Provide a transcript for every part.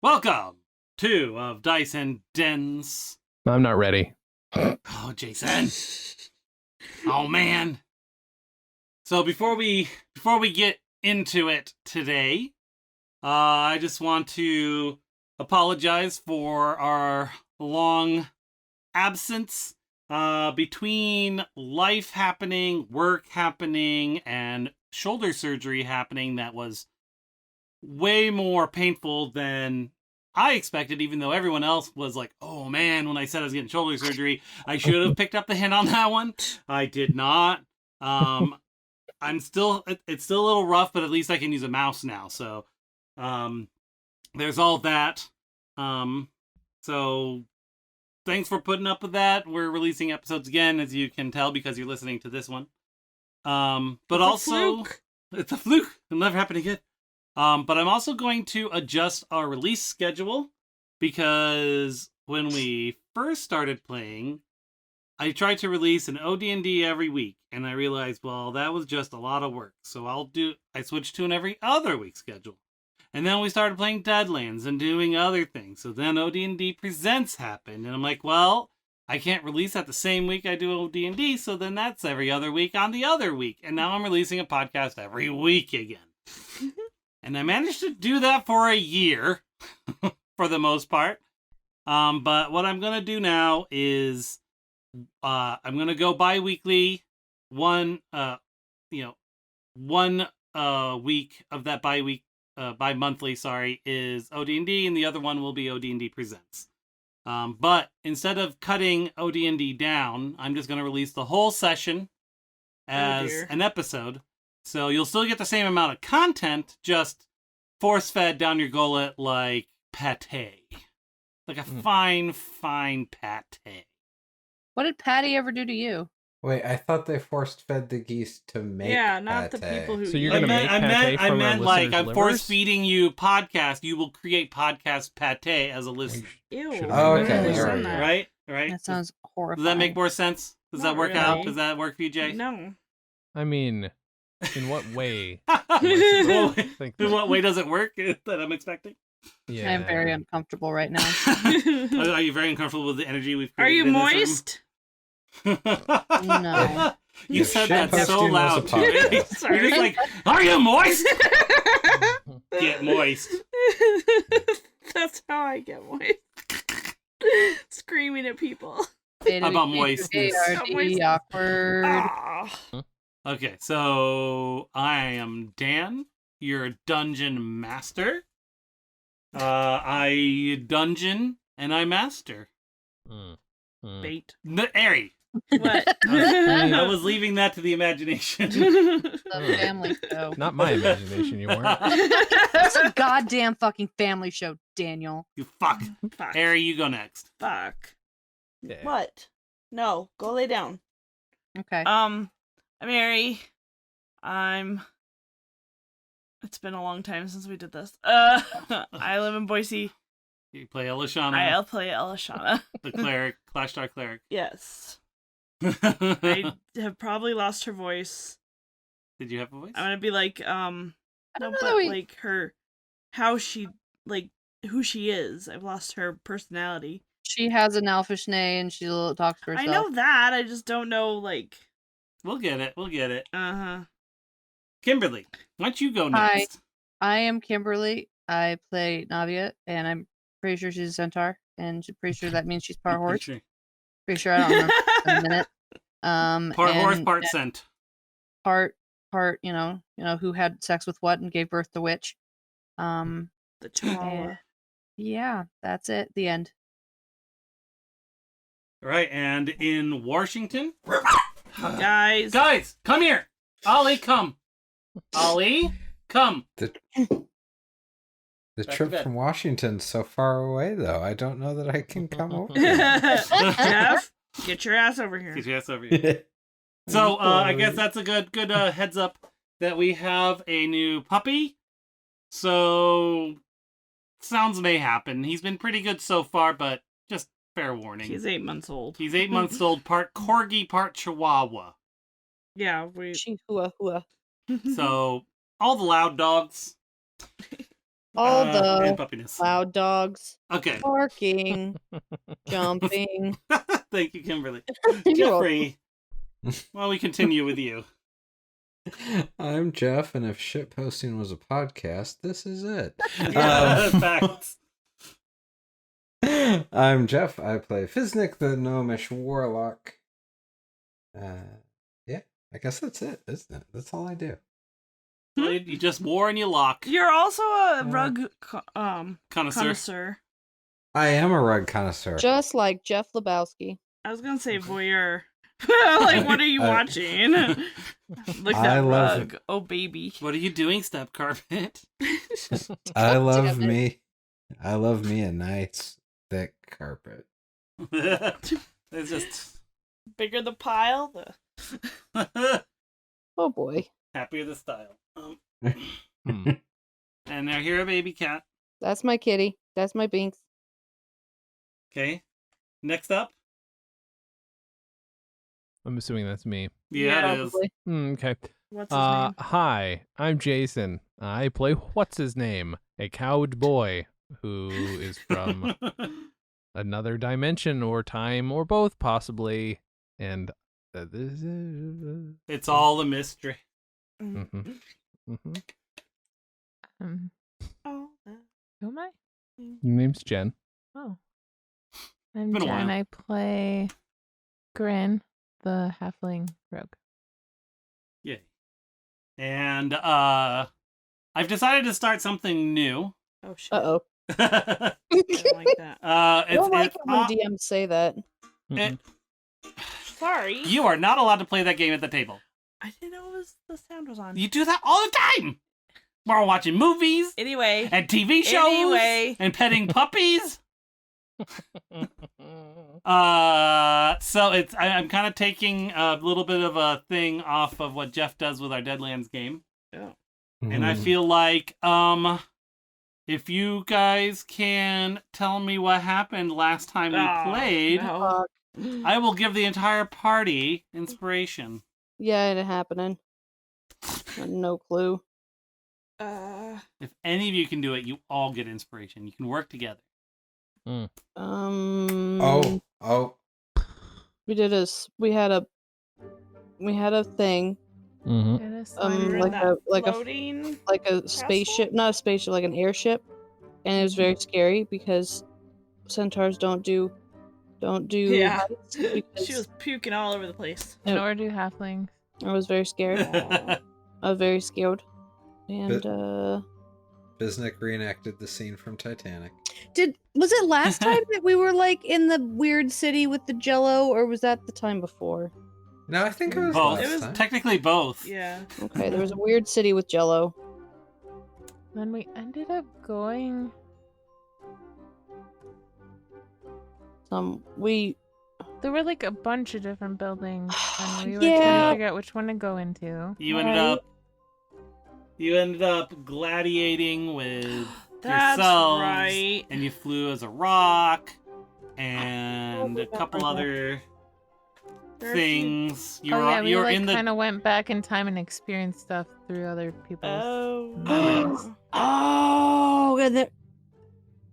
Welcome to of Dice and Dens. I'm not ready. Oh, Jason. Oh man. So before we get into it today, I just want to apologize for our long absence between life happening, work happening, and shoulder surgery happening that was way more painful than I expected, even though everyone else was like, oh man, when I said I was getting shoulder surgery, I should have picked up the hint on that one. I did not. It's still a little rough, but at least I can use a mouse now. So there's all that. So thanks for putting up with that. We're releasing episodes again, as you can tell, because you're listening to this one. But also, it's a fluke. It'll never happen again. But I'm also going to adjust our release schedule because when we first started playing, I tried to release an OD&D every week, and I realized, well, that was just a lot of work. So I switched to an every other week schedule. And then we started playing Deadlands and doing other things. So then OD&D Presents happened, and I'm like, well, I can't release that the same week I do OD&D, so then that's every other week on the other week. And now I'm releasing a podcast every week again. And I managed to do that for a year, for the most part. But what I'm going to do now is, I'm going to go bi-weekly. One week of that bi-monthly, is OD&D, and the other one will be OD&D Presents. But instead of cutting OD&D down, I'm just going to release the whole session as an episode. So you'll still get the same amount of content, just force-fed down your gullet like pate. Like a fine pate. What did Patty ever do to you? Wait, I thought they force-fed the geese to make not pate. the people who So you're going to make pate I from meant our like listeners' I'm livers? force-feeding you podcast. You will create podcast pate as a listener. Ew. Oh, okay, Never there done we go. that. Right? That sounds horrifying. Does that make more sense? Does that Not work out? really. Does that work for you, Jay? No. I mean, in what way? Well, Think in that- what way does it work that I'm expecting? Yeah. I'm very uncomfortable right now. Are you very uncomfortable with the energy we've Are created you in moist? this room? No. You If said shit that so posting was a loud. podcast. You're Sorry. just like, are you moist? Get moist. That's how I get moist. Screaming at people. How about moistness? ARD, awkward. Ah. Okay, so I am Dan, your dungeon master. I dungeon and I master. Bait. Airy. What? I was leaving that to the imagination. The family show. Not my imagination, you weren't. It's a goddamn fucking family show, Daniel. You fuck. Fuck. Airy, you go next. Fuck. Yeah. What? No. Go lay down. Okay. I'm Mary. It's been a long time since we did this. I live in Boise. You play Elishana, I'll play Elishana. the cleric, Clash Star cleric. Yes. I have probably lost her voice. Did you have a voice? I'm gonna be like, I no, don't know but that we- like her, how she, like, who she is. I've lost her personality. She has an elfish neigh and she talks to herself. I know that. I just don't know, like, We'll get it. uh-huh. Kimberly, why don't you go Hi. next? I am Kimberly. I play Navia, and I'm pretty sure she's a centaur, and pretty sure that means she's part horse. Sure. Pretty sure, I don't remember in a minute. Part horse, and part scent. part, you know, who had sex with what and gave birth to which. The Chihuahua. Yeah, that's it. The end. Right, and in Washington, Guys. guys, come here. Ollie, come. Ollie, come. The Back to trip bed. from Washington's so far away, though. I don't know that I can come over. Jeff, get your ass over here. Get your ass over here. So, I guess that's a good heads up that we have a new puppy. So, sounds may happen. He's been pretty good so far, but just fair warning. He's 8 months old. He's 8 months old, part corgi, part chihuahua. Yeah, we. Chihuahua. So, all the loud dogs. All and the puppiness. loud dogs Okay. barking, jumping. Thank you, Kimberly. You're welcome. Jeffrey, well, we continue with you. I'm Jeff, and if shitposting was a podcast, this is it. Yeah, facts. I'm Jeff. I play Fiznik, the gnomish warlock. Yeah, I guess that's it, isn't it? That's all I do. So you just war and you lock. You're also a rug connoisseur. I am a rug connoisseur. Just like Jeff Lebowski. I was gonna say voyeur. Like, what are you watching? Look at that love rug. Oh, baby. What are you doing, Step Carpet? I love damn it. me. I love me a nice thick carpet. It's just Bigger the pile, the Oh boy. happier the style. Hmm. And now here a baby cat. That's my kitty. That's my Binks. Okay. Next up. I'm assuming that's me. Yeah, it is. Probably. Okay. what's his name? Hi, I'm Jason. I play what's his name? A cowed boy who is from another dimension or time or both, possibly. And this is. It's all a mystery. Mhm. Mhm. Oh, Who am I? Your name's Jen. Oh. I'm Been a Jen. while. I play Grin, the halfling rogue. Yay. And I've decided to start something new. oh shit. Uh-oh. I don't like that. I don't like It's it when DMs say that. Mhm. Sorry. you are not allowed to play that game at the table. I didn't know the sound was on. You do that all the time. We're watching movies Anyway. and TV shows Anyway. and petting puppies. So I'm kind of taking a little bit of a thing off of what Jeff does with our Deadlands game. Oh. And I feel like if you guys can tell me what happened last time we played, No. I will give the entire party inspiration. Yeah, it happening. No clue. If any of you can do it, you all get inspiration. You can work together. Oh. We had a thing. Mhm. It is You're in that floating Like a spaceship, not a spaceship, like an airship, and it was very scary because centaurs don't do Yeah. heights because She was puking all over the place. nor do halflings. I was very scared. I was very scared. And Biznik reenacted the scene from Titanic. was it last time that we were like in the weird city with the jello, or was that the time before? No, I think it was Both. last It was time. Technically both. Yeah. Okay, there was a weird city with jello. Then we ended up going. There were like a bunch of different buildings, and we were trying Yeah. to figure out which one to go into. You ended up gladiating with That's yourselves, right. and you flew as a rock, and a couple other things. We You're like in the kind of went back in time and experienced stuff through other people's. Oh. Oh, and then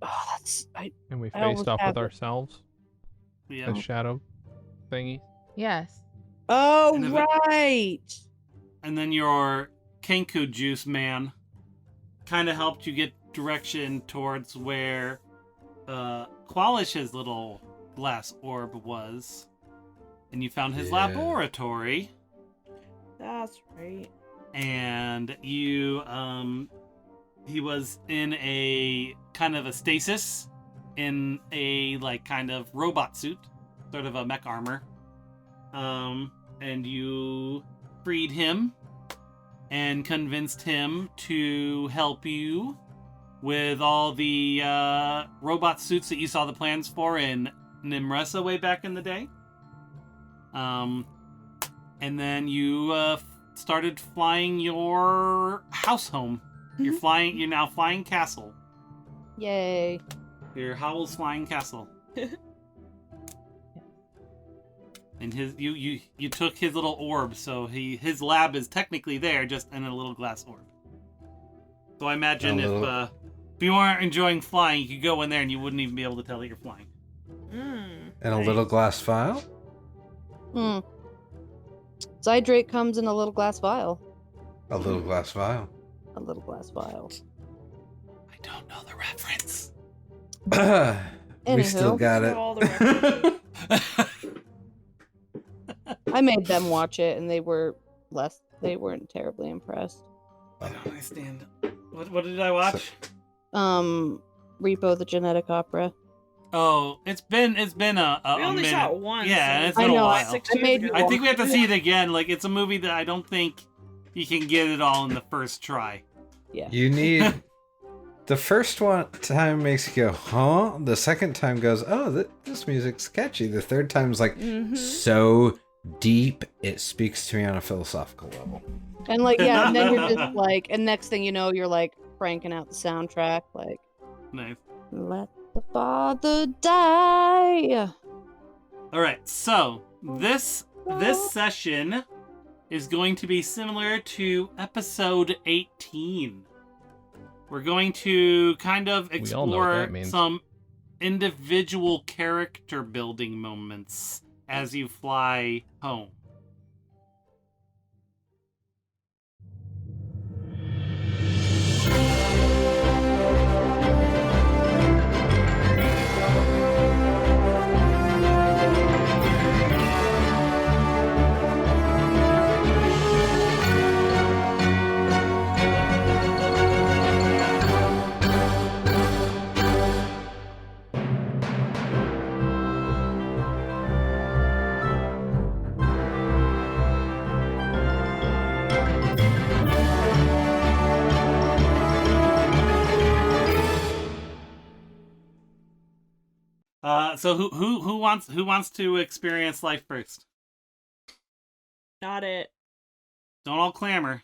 that's And we I almost faced off have with it. ourselves. yeah. The shadow thingy. Yes. oh And if right. And then your Kenku juice man kind of helped you get direction towards where Qualish's little glass orb was. And you found his Yeah. laboratory, That's right. and you he was in a kind of a stasis in a like kind of robot suit, sort of a mech armor. And you freed him and convinced him to help you with all the robot suits that you saw the plans for in Nimresa way back in the day. And then you started flying your house home. You're now flying castle. Yay. Your Howl's flying castle. And you took his little orb, so his lab is technically there, just in a little glass orb. So I imagine If you weren't enjoying flying, you could go in there and you wouldn't even be able to tell that you're flying. And a little glass vial? Hmm. Zydrate comes in a little glass vial. A little glass vial. A little glass vial. I don't know the reference. We still Anywho. got Throw all the it. I made them watch it, and they weren't terribly impressed. I don't understand. What did I watch? Repo the Genetic Opera. Oh, it's been a We only minute. saw it once. Yeah, and it's I been a know, while. 6 I years made ago. I think we have to see it again. Like, it's a movie that I don't think you can get it all in the first try. Yeah. You need... The first time makes you go, huh? The second time goes, oh, this music's catchy. The third time's like, so deep, it speaks to me on a philosophical level. And like, yeah, and then you're just like, and next thing you know, you're like cranking out the soundtrack, like, Nice. let the father die. All right, so this session is going to be similar to episode 18. We're going to kind of We all know what explore that means. some individual character building moments as you fly home. So who wants to experience life first? Not it. Don't all clamor.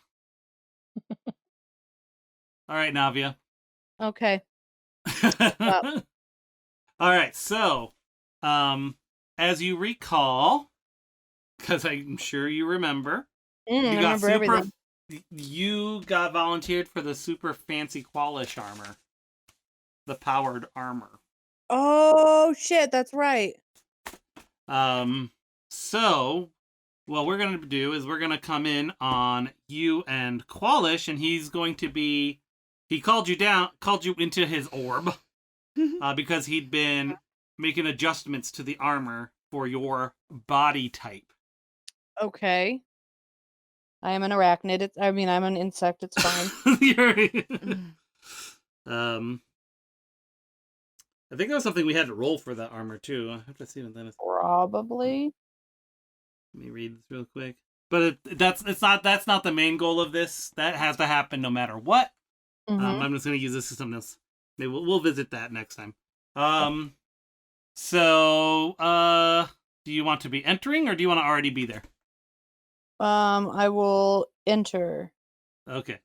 All right, Navia. Okay. All right, so as you recall, because I'm sure you remember, I remember everything. you got volunteered for the super fancy Qualish armor, the powered armor. Oh shit, that's right. So what we're gonna do is we're gonna come in on you and Qualish, and he's going to be. He called you into his orb, because he'd been making adjustments to the armor for your body type. Okay. I am an arachnid. I'm an insect. It's fine. I think that was something we had to roll for that armor too. I have to see what that is. Probably. Let me read this real quick. But that's not the main goal of this. That has to happen no matter what. Mhm. I'm just gonna use this as something else. Maybe we'll visit that next time. So do you want to be entering or do you want to already be there? I will enter. Okay.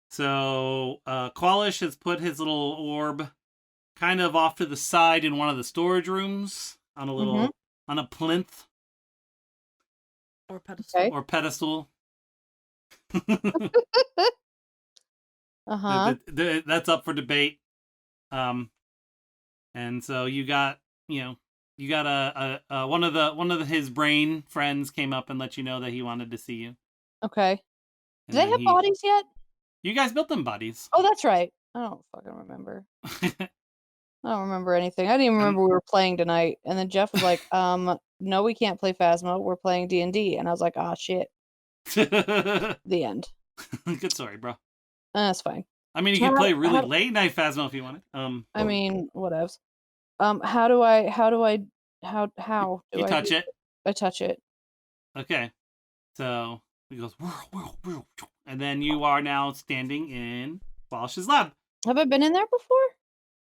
So Qualish has put his little orb kind of off to the side in one of the storage rooms on a little on a plinth Or pedestal. Okay. or pedestal. Uh-huh. That's up for debate. And so you got a one of his brain friends came up and let you know that he wanted to see you. Okay. And Do they then have bodies yet? You guys built them bodies. Oh, that's right. I don't fucking remember. I don't remember anything. I didn't even remember we were playing tonight. And then Jeff was like, no, we can't play Phasma. We're playing D&D. And I was like, ah, shit. The end. Good story, bro. That's fine. I mean, you can play really late night Phasma if you want it. I mean, whatevs. How do I you touch it. I touch it. Okay. So he goes, and then you are now standing in Walsh's lab. Have I been in there before?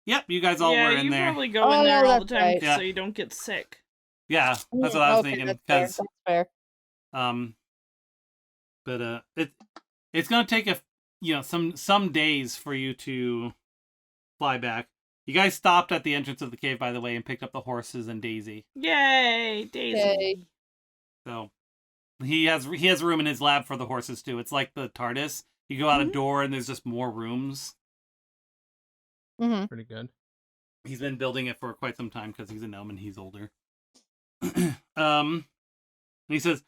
Yep, you guys all were in you there. probably go in there all the that's time right. Yeah. so you don't get sick. Yeah, that's what I was Okay, thinking. That's fair. But it's gonna take some days for you to fly back. You guys stopped at the entrance of the cave, by the way, and picked up the horses and Daisy. Yay, Daisy. Yay. So he has room in his lab for the horses too. It's like the TARDIS. You go out a door and there's just more rooms. Mm-hmm. Pretty good. He's been building it for quite some time because he's a gnome and he's older. And he says,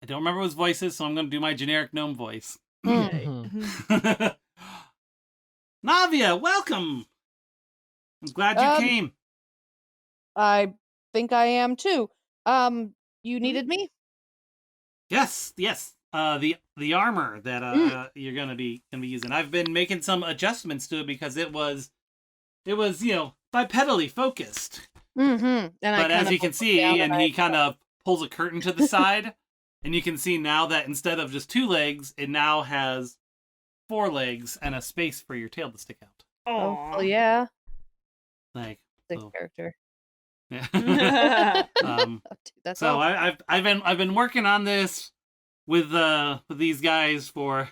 I don't remember his voices, so I'm going to do my generic gnome voice. Yay. Navia, welcome! I'm glad you came. I think I am too. You needed me? Yes. The armor that you're gonna be using. I've been making some adjustments to it because it was bipedally focused. Mm-hmm. But as you can see, and he kind of pulls a curtain to the side, and you can see now that instead of just 2 legs, it now has 4 legs and a space for your tail to stick out. Oh, well, yeah. Like The character. Yeah. That's so all. I've been working on this with these guys for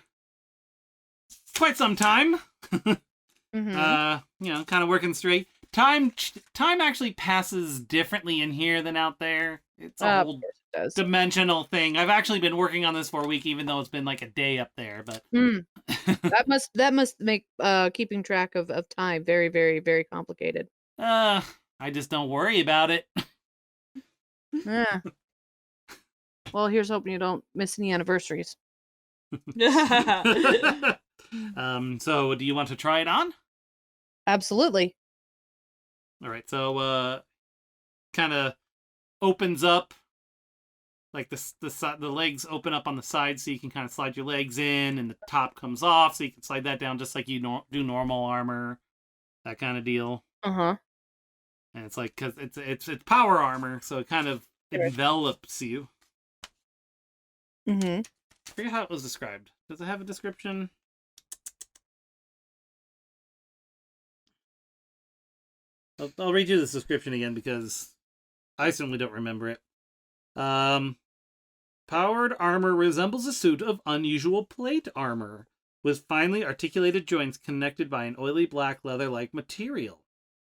quite some time. Mm-hmm. Kind of working straight. Time actually passes differently in here than out there. It's a whole dimensional thing. I've actually been working on this for a week, even though it's been like a day up there. But that must make keeping track of time very, very, very complicated. I just don't worry about it. Yeah. Well, here's hoping you don't miss any anniversaries. So do you want to try it on? Absolutely. All right. So kind of opens up, like the legs open up on the side, so you can kind of slide your legs in, and the top comes off, so you can slide that down just like you do normal armor, that kind of deal. Uh-huh. And it's like, because it's power armor, so it kind of envelops you. Mm-hmm. I forget how it was described. Does it have a description? I'll read you this description again because I certainly don't remember it. Powered armor resembles a suit of unusual plate armor with finely articulated joints connected by an oily black leather-like material.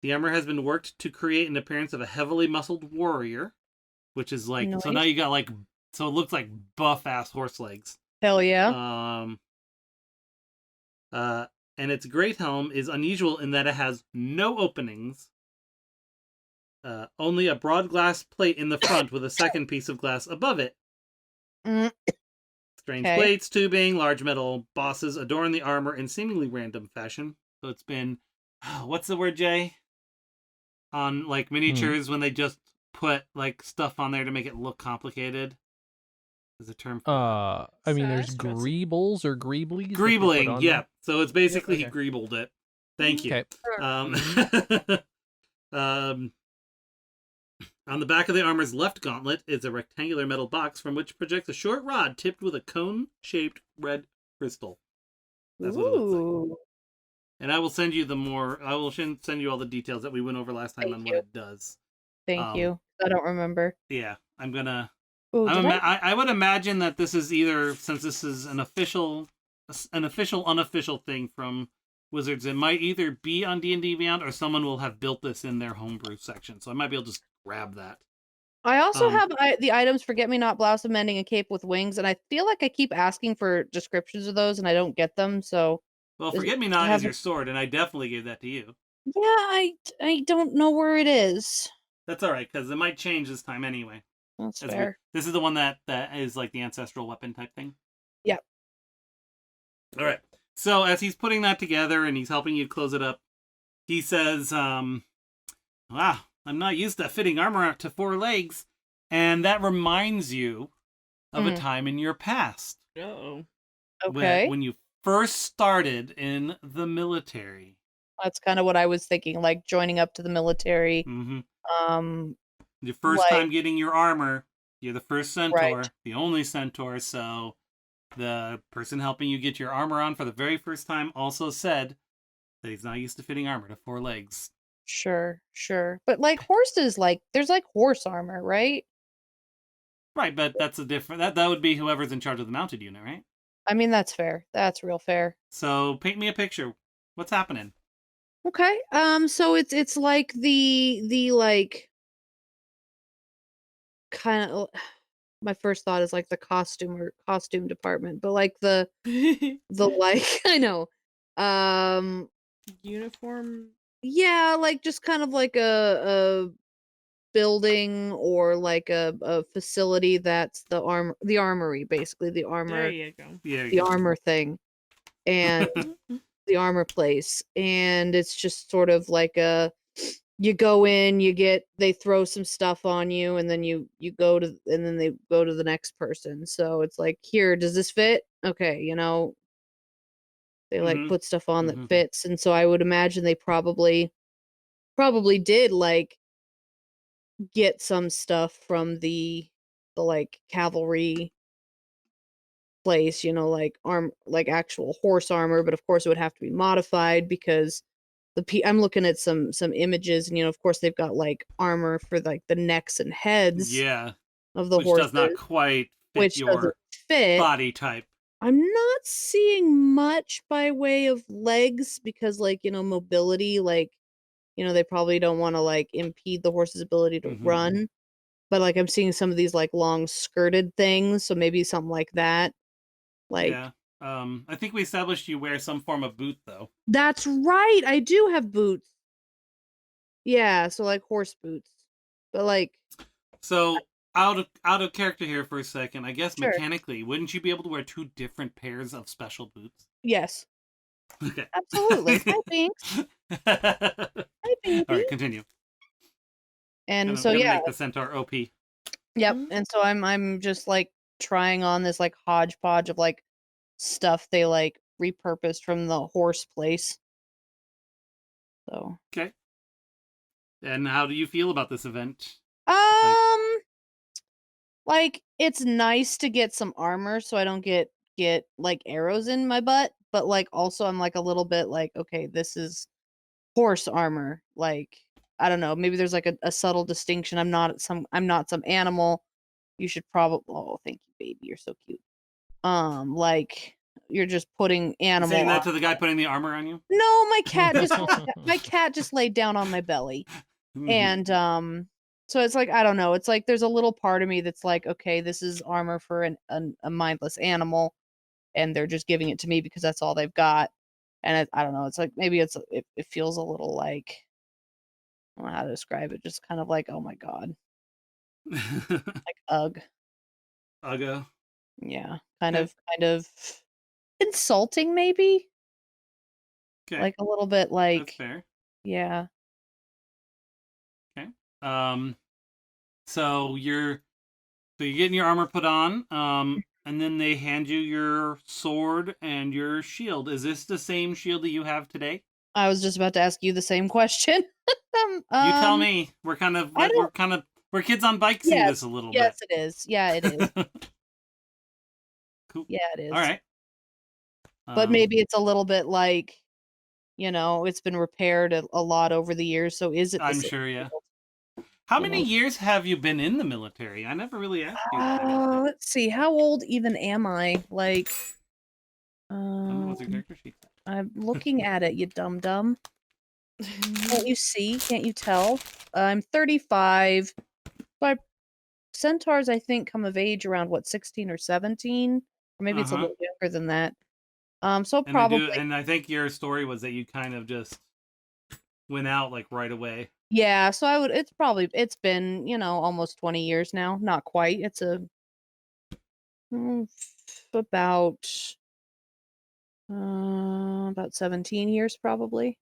The armor has been worked to create an appearance of a heavily muscled warrior, which is like, Nice. So now you got like, so it looks like buff-ass horse legs. Hell yeah. And its great helm is unusual in that it has no openings, only a broad glass plate in the front with a second piece of glass above it. Strange plates, tubing, large metal bosses adorn the armor in seemingly random fashion. So it's been, what's the word, Jay? On like miniatures when they just put like stuff on there to make it look complicated. There's a term for I mean, there's greebles or greeblies. Greebling, yeah. So it's basically he greebled it. Thank you. Okay. On the back of the armor's left gauntlet is a rectangular metal box from which projects a short rod tipped with a cone-shaped red crystal. That's what it looks like. And I will send you send you all the details that we went over last time on what it does. Thank you. I don't remember. Yeah, I'm gonna. Ooh, I would imagine that this is either, since this is an official, unofficial thing from Wizards, it might either be on D&D Beyond or someone will have built this in their homebrew section. So I might be able to just grab that. I also have the items Forget-Me-Not, Blouse of Mending, and Cape with Wings, and I feel like I keep asking for descriptions of those, and I don't get them, so... Well, Forget-Me-Not is your sword, and I definitely gave that to you. Yeah, I don't know where it is. That's alright, because it might change this time anyway. That's fair. This is the one that is like the ancestral weapon type thing. Yep. Alright, so as he's putting that together, and he's helping you close it up, he says, wow, I'm not used to fitting armor up to 4 legs. And that reminds you of a time in your past. Uh-oh. Okay. When you first started in the military. That's kind of what I was thinking, like joining up to the military. Mm-hmm. Your first time getting your armor, you're the first centaur, the only centaur, so the person helping you get your armor on for the very first time also said that he's not used to fitting armor to 4 legs. Sure. But like horses, like there's like horse armor, right? Right, but that's a different. That would be whoever's in charge of the mounted unit, right? I mean, that's fair. That's real fair. So paint me a picture. What's happening? Okay. So it's like the like kind of. My first thought is like the costume department, but like the like I know, uniform. Yeah, like just kind of like a building or like a facility that's the armory, basically the There armor you go. Yeah. the armor thing and the armor place. And it's just sort of like you go in, they throw some stuff on you, and then you go to, and then they go to the next person. So it's like, here, does this fit? Okay, they like Mhm. put stuff on that Mhm. fits. And so I would imagine they probably did like get some stuff from the like cavalry place, like like actual horse armor, but of course it would have to be modified because I'm looking at some images, and of course they've got like armor for like the necks and heads Yeah. of the Which does not horses, quite fit which doesn't your fit. body type. I'm not seeing much by way of legs because, like, mobility, like, they probably don't want to like impede the horse's ability to Mhm. run. But like I'm seeing some of these like long skirted things, so maybe something like that. Like, Yeah. I think we established you wear some form of boot though. that's right. I do have boots. Yeah, so like horse boots. But like, So out of character here for a second. I guess sure. mechanically, wouldn't you be able to wear 2 different pairs of special boots? Yes. Okay. Absolutely. Hi, Binks. Hi, All baby. right, continue. And so Gonna yeah, make the centaur OP. yep. Mhm. And so I'm just like trying on this like hodgepodge of like stuff they like repurposed from the horse place. So Okay. And how do you feel about this event? um like it's nice to get some armor so I don't get like arrows in my butt, but like also I'm like a little bit like, okay, this is horse armor. Like, I don't know, maybe there's like a subtle distinction. I'm not some animal. You should probably, oh, thank you, baby. You're so cute. Like you're just putting You animal saying that on. to the guy putting the armor on you? No, my cat just laid down on my belly. Mhm. And so it's like, I don't know. It's like there's a little part of me that's like, okay, this is armor for a mindless animal, and they're just giving it to me because that's all they've got. And I don't know. It's like maybe it feels a little like, I don't know how to describe it. Just kind of like, oh my god, like ugh, Ugga. yeah, Okay. kind of insulting, maybe Okay. like a little bit, That's like, fair. yeah. Okay. So you're getting your armor put on. And then they hand you your sword and your shield. Is this the same shield that you have today? I was just about to ask you the same question. You tell me. We're kind of I don't. we're kids on bikesing this a little Yes, bit. it is. Yeah, it is. Cool. Yeah, it All is. right. But maybe it's a little bit like, it's been repaired a lot over the years. So is it the I'm same sure, yeah. shield? How You many know? years have you been in the military? I never really asked you that. I don't think. Let's see. How old even am I? Like, Tell me what's your character sheet. I'm looking at it, you dum dum. Can't you see? Can't you tell? I'm 35. But centaurs, I think, come of age around what, 16 or 17, or maybe it's a Uh-huh. little younger than that. So And I probably, do, and I think your story was that you kind of just went out like right away. yeah. So it's been, almost 20 years now. Not quite. It's mm, about 17 years probably.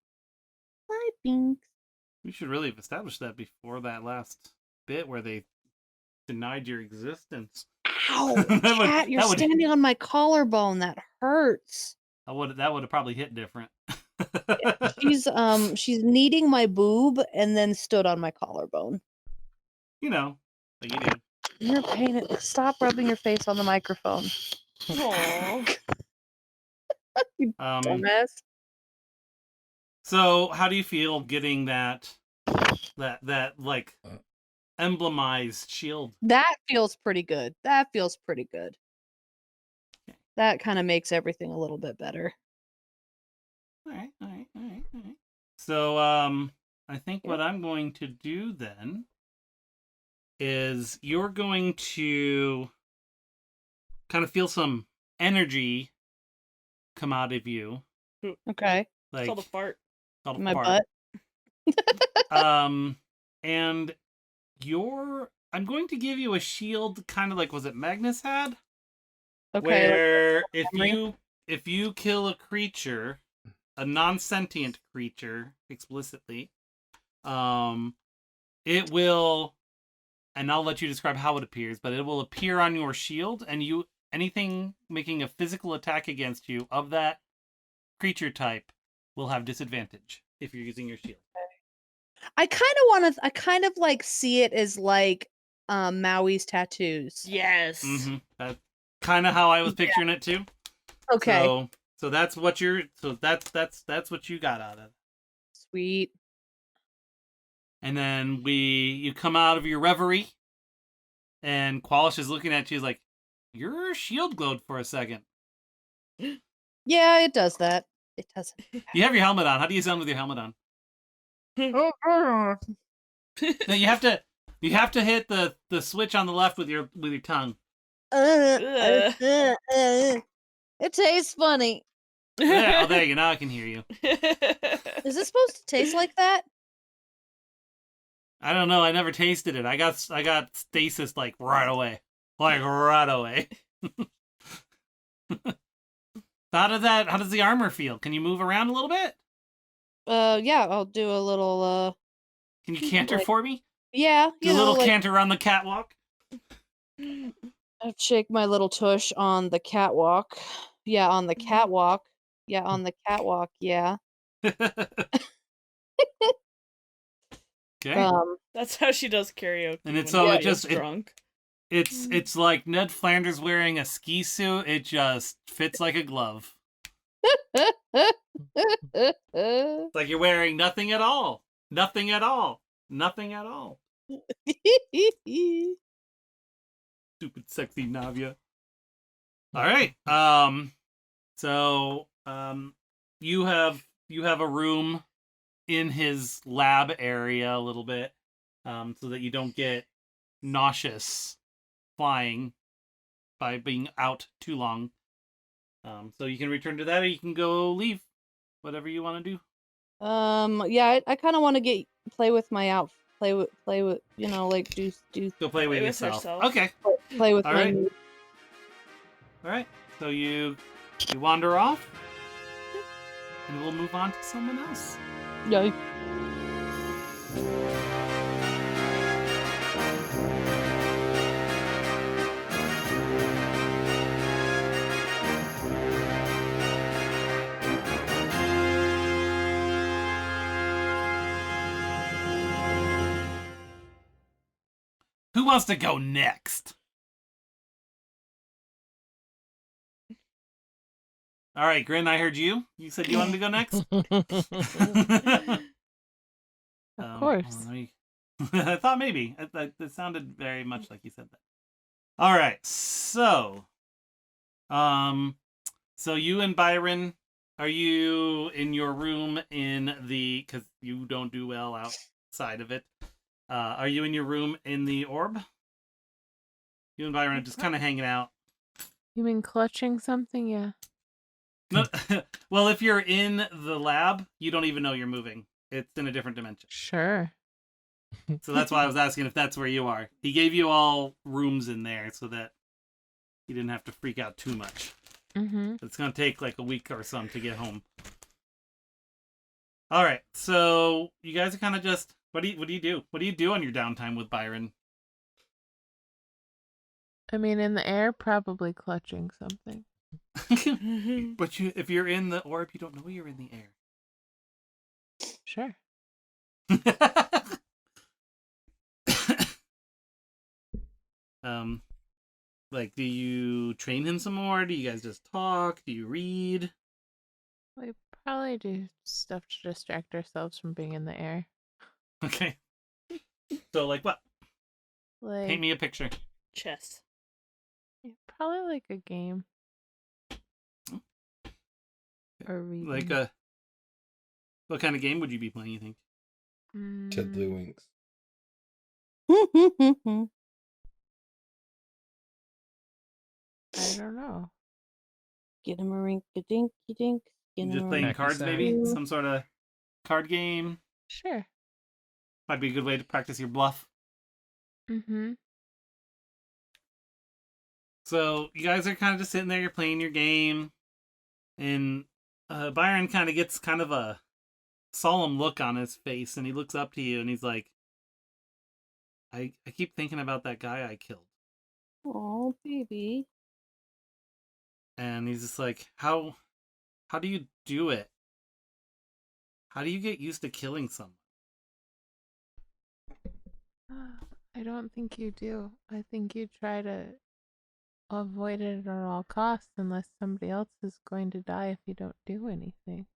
Hi, Binks. We should really have established that before that last bit where they denied your existence. Ow, cat! You're standing on my collarbone. That hurts. that would have probably hit different. She's kneading my boob and then stood on my collarbone. You know, like you do. You're a pain. Stop rubbing your face on the microphone. Aww. You Um, dumbass. so how do you feel getting that like emblemized shield? That feels pretty good. That feels pretty good. Okay. That kind of makes everything a little bit better. All right. So, I think what I'm going to do then is you're going to kind of feel some energy come out of you. Okay. It's called a fart. called a My fart. butt. And I'm going to give you a shield, kind of like was it Magnus had, Okay. where memory. if you kill a creature, a non-sentient creature, explicitly, it will, and I'll let you describe how it appears, but it will appear on your shield, and anything making a physical attack against you of that creature type will have disadvantage if you're using your shield. I kind of like see it as like Maui's tattoos. Yes. Mm-hmm. That's kind of how I was picturing it too. Okay. So that's what that's what you got out of it. Sweet. And then you come out of your reverie, and Qualish is looking at you like, your shield glowed for a second. Yeah, it does that. It doesn't. You have your helmet on. How do you sound with your helmet on? No, you have to hit the switch on the left with your tongue. It tastes funny. Yeah, oh, there you go. Now I can hear you. Is this supposed to taste like that? I don't know. I never tasted it. I got stasis like right away. Like right away. How does the armor feel? Can you move around a little bit? Yeah, I'll do a little Can you canter for me? Yeah, Do a little canter on the catwalk. I'd shake my little tush on the catwalk. Yeah, on the catwalk. Yeah, on the catwalk, yeah. Okay. That's how she does karaoke. And it's when so she it just gets drunk. It's like Ned Flanders wearing a ski suit. It just fits like a glove. It's like you're wearing nothing at all. Nothing at all. Nothing at all. Stupid sexy Navia. All right. So you have a room in his lab area a little bit, so that you don't get nauseous flying by being out too long. So you can return to that, or you can go leave. Whatever you want to do. Yeah, I kind of want to play with my play with like do Go play with with yourself. herself. Okay. play with All my right. All right. So you wander off, and we'll move on to someone else. Yeah. Who wants to go next? All right, Grin, I heard you. You said you wanted to go next? Of course. I thought maybe. It sounded very much like you said that. All right, so you and Byron, are you in your room because you don't do well outside of it? Are you in your room in the orb? You and Byron are just kind of hanging out. You mean clutching something? Yeah. No, well, if you're in the lab, you don't even know you're moving. It's in a different dimension. Sure. So that's why I was asking if that's where you are. He gave you all rooms in there so that you didn't have to freak out too much. Mm-hmm. It's going to take like a week or some to get home. All right, so you guys are kind of just what do you do? What do you do on your downtime with Byron? I mean, in the air, probably clutching something. But if you're in the orb, you don't know you're in the air. Sure. Like, do you train him some more? Do you guys just talk? Do you read? We probably do stuff to distract ourselves from being in the air. Okay. So, like what? Like, Paint me a picture. Chess. yeah, probably like a game. Or reading. Like what kind of game would you be playing, you think? Ted Blue Wings. I don't know. Get him a rink a dinky dink. Just playing cards, maybe? Some sort of card game. Sure. Might be a good way to practice your bluff. Mm-hmm. So you guys are kind of just sitting there, you're playing your game, and Byron kind of gets kind of a solemn look on his face, and he looks up to you, and he's like, I keep thinking about that guy I killed. Oh, baby. And he's just like, how do you do it? How do you get used to killing someone? I don't think you do. I think you try to avoid it at all costs unless somebody else is going to die if you don't do anything.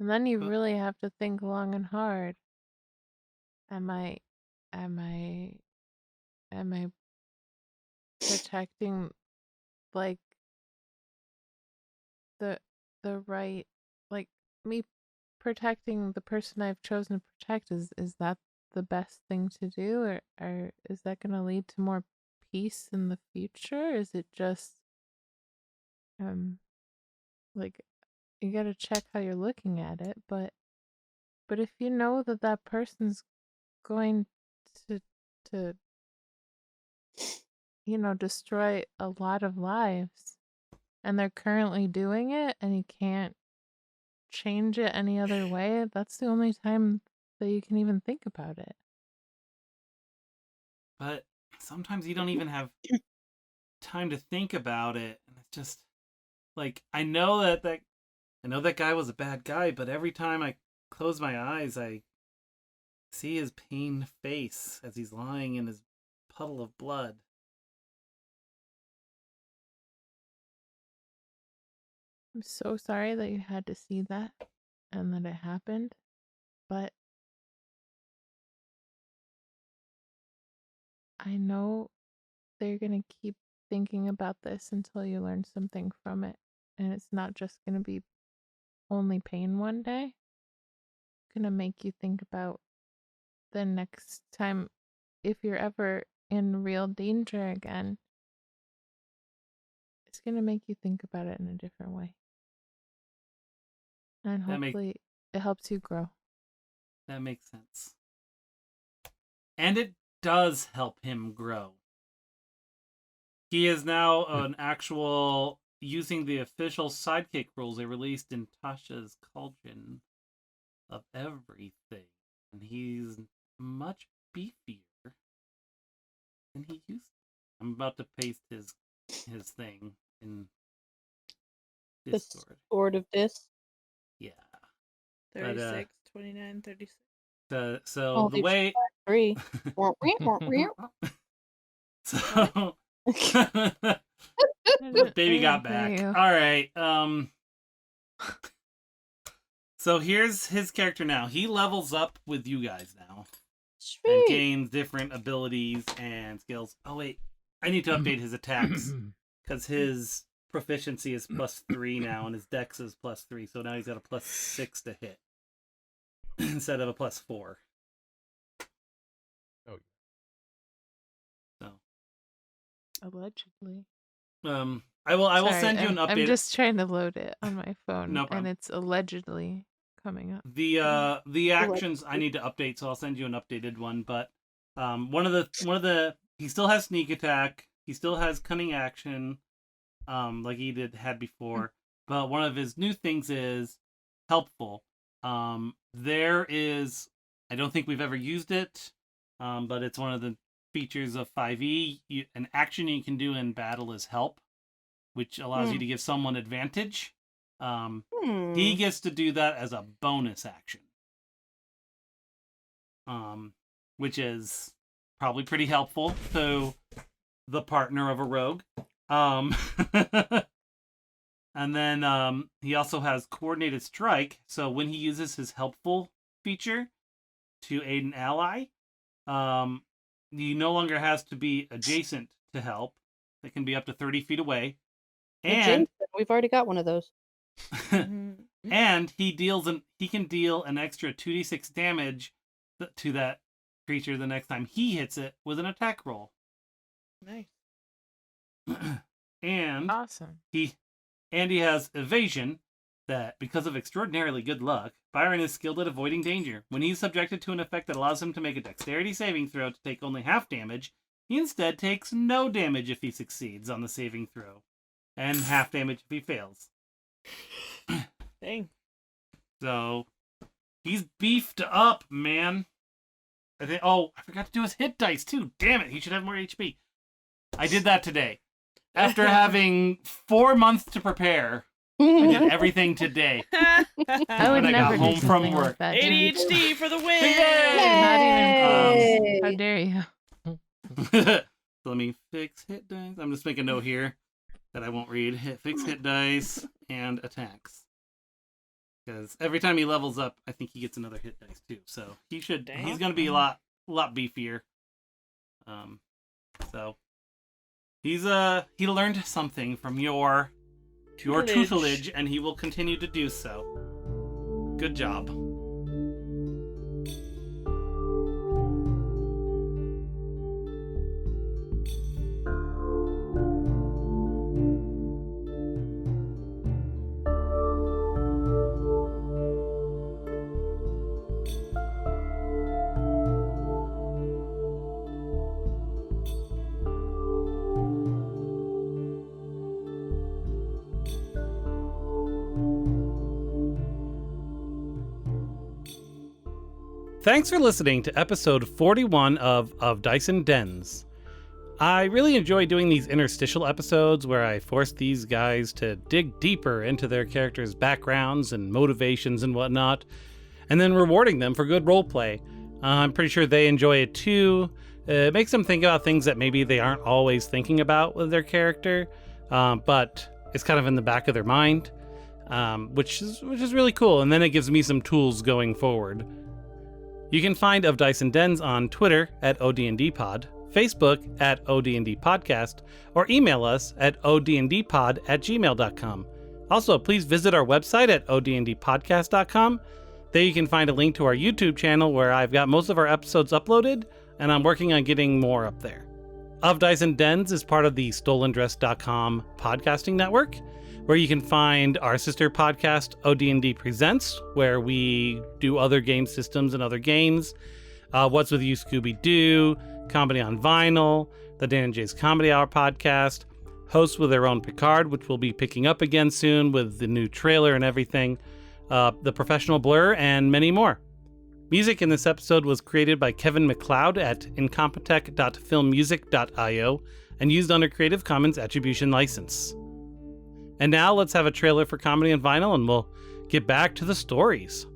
And then you But- really have to think long and hard. Am I am I protecting like the right, like me protecting the person I've chosen to protect, is that the best thing to do, or is that going to lead to more peace in the future? Is it just like you got to check how you're looking at it, but if you know that that person's going to to destroy a lot of lives, and they're currently doing it, and you can't change it any other way, that's the only time that you can even think about it. But sometimes you don't even have time to think about it, and it's just like I know that guy was a bad guy, but every time I close my eyes, I see his pained face as he's lying in his puddle of blood. I'm so sorry that you had to see that and that it happened, but I know that you're going to keep thinking about this until you learn something from it, and it's not just going to be only pain one day. It's going to make you think about the next time, if you're ever in real danger again, it's going to make you think about it in a different way. And hopefully it helps you grow. That makes sense. And it does help him grow. He is now an actual, using the official sidekick rules they released in Tasha's Cauldron of everything. And he's much beefier than he used to. I'm about to paste his thing in The Discord. Sword of Dis. Yeah. 36, 29, 36. So Holy the way 3. so the baby got back. All right. So here's his character now. He levels up with you guys now and Sweet. gains different abilities and skills. Oh wait, I need to update his attacks because his proficiency is +3 now and his dex is +3. So now he's got a +6 to hit instead of a +4. Oh. So Allegedly. I will Sorry, send you an update. I'm just trying to load it on my phone, No problem. and it's allegedly coming up. The actions I need to update, so I'll send you an updated one. But one of the he still has sneak attack, he still has cunning action, like he had before. But one of his new things is helpful. There is, I don't think we've ever used it, but it's one of the features of 5e. An action you can do in battle is help, which allows you to give someone advantage. He gets to do that as a bonus action, which is probably pretty helpful to the partner of a rogue. And then he also has coordinated strike, so when he uses his helpful feature to aid an ally, he no longer has to be adjacent to help. It can be up to 30 feet away. And we've already got one of those. and he can deal an extra 2d6 damage to that creature the next time he hits it with an attack roll. Nice. And Awesome. he has evasion, that because of extraordinarily good luck, Byron is skilled at avoiding danger. When he's subjected to an effect that allows him to make a dexterity saving throw to take only half damage, he instead takes no damage if he succeeds on the saving throw, and half damage if he fails. Dang. So, he's beefed up, man. I forgot to do his hit dice, too. Damn it, he should have more HP. I did that today. After having 4 months to prepare, I did everything today. I would When I never got home do from something work. like that. Jim. ADHD for the win! Not even Yay! close. How dare you? So let me fix hit dice. I'm just making a note here that I won't read. Fix hit dice and attacks. Because every time he levels up, I think he gets another hit dice too. So he's Dang. gonna be a lot beefier. So he learned something from your tutelage, and he will continue to do so. Good job. Thanks for listening to episode 41 of Dice and Dens. I really enjoy doing these interstitial episodes where I force these guys to dig deeper into their characters' backgrounds and motivations and whatnot, and then rewarding them for good roleplay. I'm pretty sure they enjoy it too. It makes them think about things that maybe they aren't always thinking about with their character, but it's kind of in the back of their mind, which is really cool. And then it gives me some tools going forward. You can find Of Dice and Dens on Twitter at ODNDpod, Facebook at ODNDpodcast, or email us at odndpod@gmail.com. Also, please visit our website at odndpodcast.com. There you can find a link to our YouTube channel where I've got most of our episodes uploaded, and I'm working on getting more up there. Of Dice and Dens is part of the StolenDress.com podcasting network, where you can find our sister podcast, OD&D Presents, where we do other game systems and other games. What's With You, Scooby-Doo, Comedy on Vinyl, the Dan and Jay's Comedy Hour podcast, hosts with their own Picard, which we'll be picking up again soon with the new trailer and everything, The Professional Blur, and many more. Music in this episode was created by Kevin MacLeod at incompetech.filmmusic.io and used under Creative Commons Attribution License. And now let's have a trailer for Comedy on Vinyl, and we'll get back to the stories.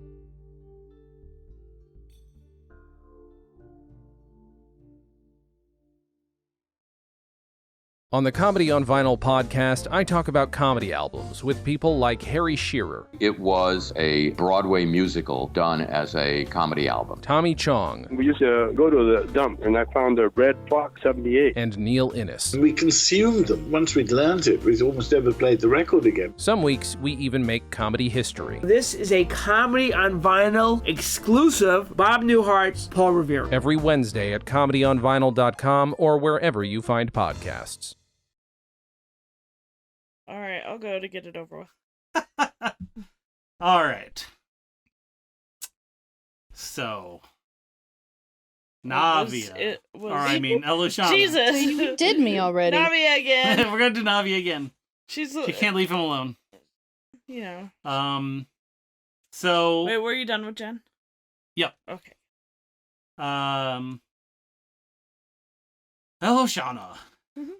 On the Comedy on Vinyl podcast, I talk about comedy albums with people like Harry Shearer, It was a Broadway musical done as a comedy album. Tommy Chong, We used to go to the dump, and I found a Red Fox 78. and Neil Innes. We consumed them. Once we'd learned it, we'd almost never played the record again. Some weeks, we even make comedy history. This is a Comedy on Vinyl exclusive Bob Newhart's Paul Revere. Every Wednesday at comedyonvinyl.com or wherever you find podcasts. Alright, I'll go to get it over with. All right. So, Navia. Elushana. Jesus! You did me already. Navia again! We're going to do Navia again. She can't leave him alone. You know. So... Wait, were you done with Jen? Yep. Okay. Elushana. Mhm.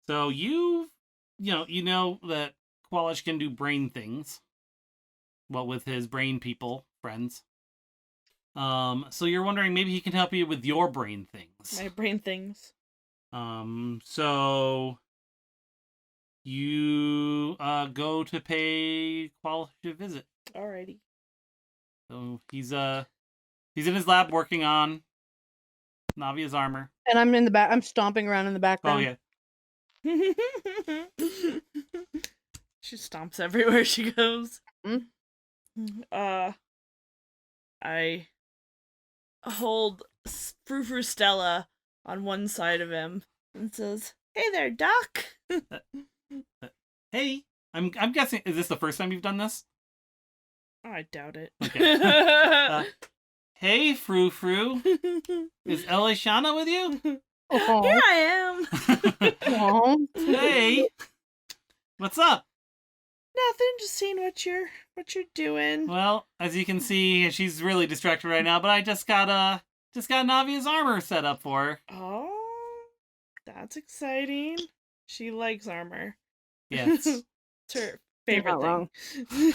So you know that Qualish can do brain things. Well, with his brain people, friends. So you're wondering maybe he can help you with your brain things. My brain things. So you go to pay Qualish a visit. Alrighty. So he's in his lab working on Navia's armor. And I'm in the back. I'm stomping around in the background. Oh yeah. She stomps everywhere she goes. Mm. I hold Frou Stella on one side of him and says, "Hey there, Doc." Hey, I'm guessing, is this the first time you've done this? I doubt it. Okay. Hey, Frou Frou. Is Elishana with you? Here I am. Hey. What's up? Nothing, just seeing what you're doing. Well, as you can see, she's really distracted right now, but I just got Navia's armor set up for her. Oh, that's exciting. She likes armor. Yes. It's her favorite You're thing.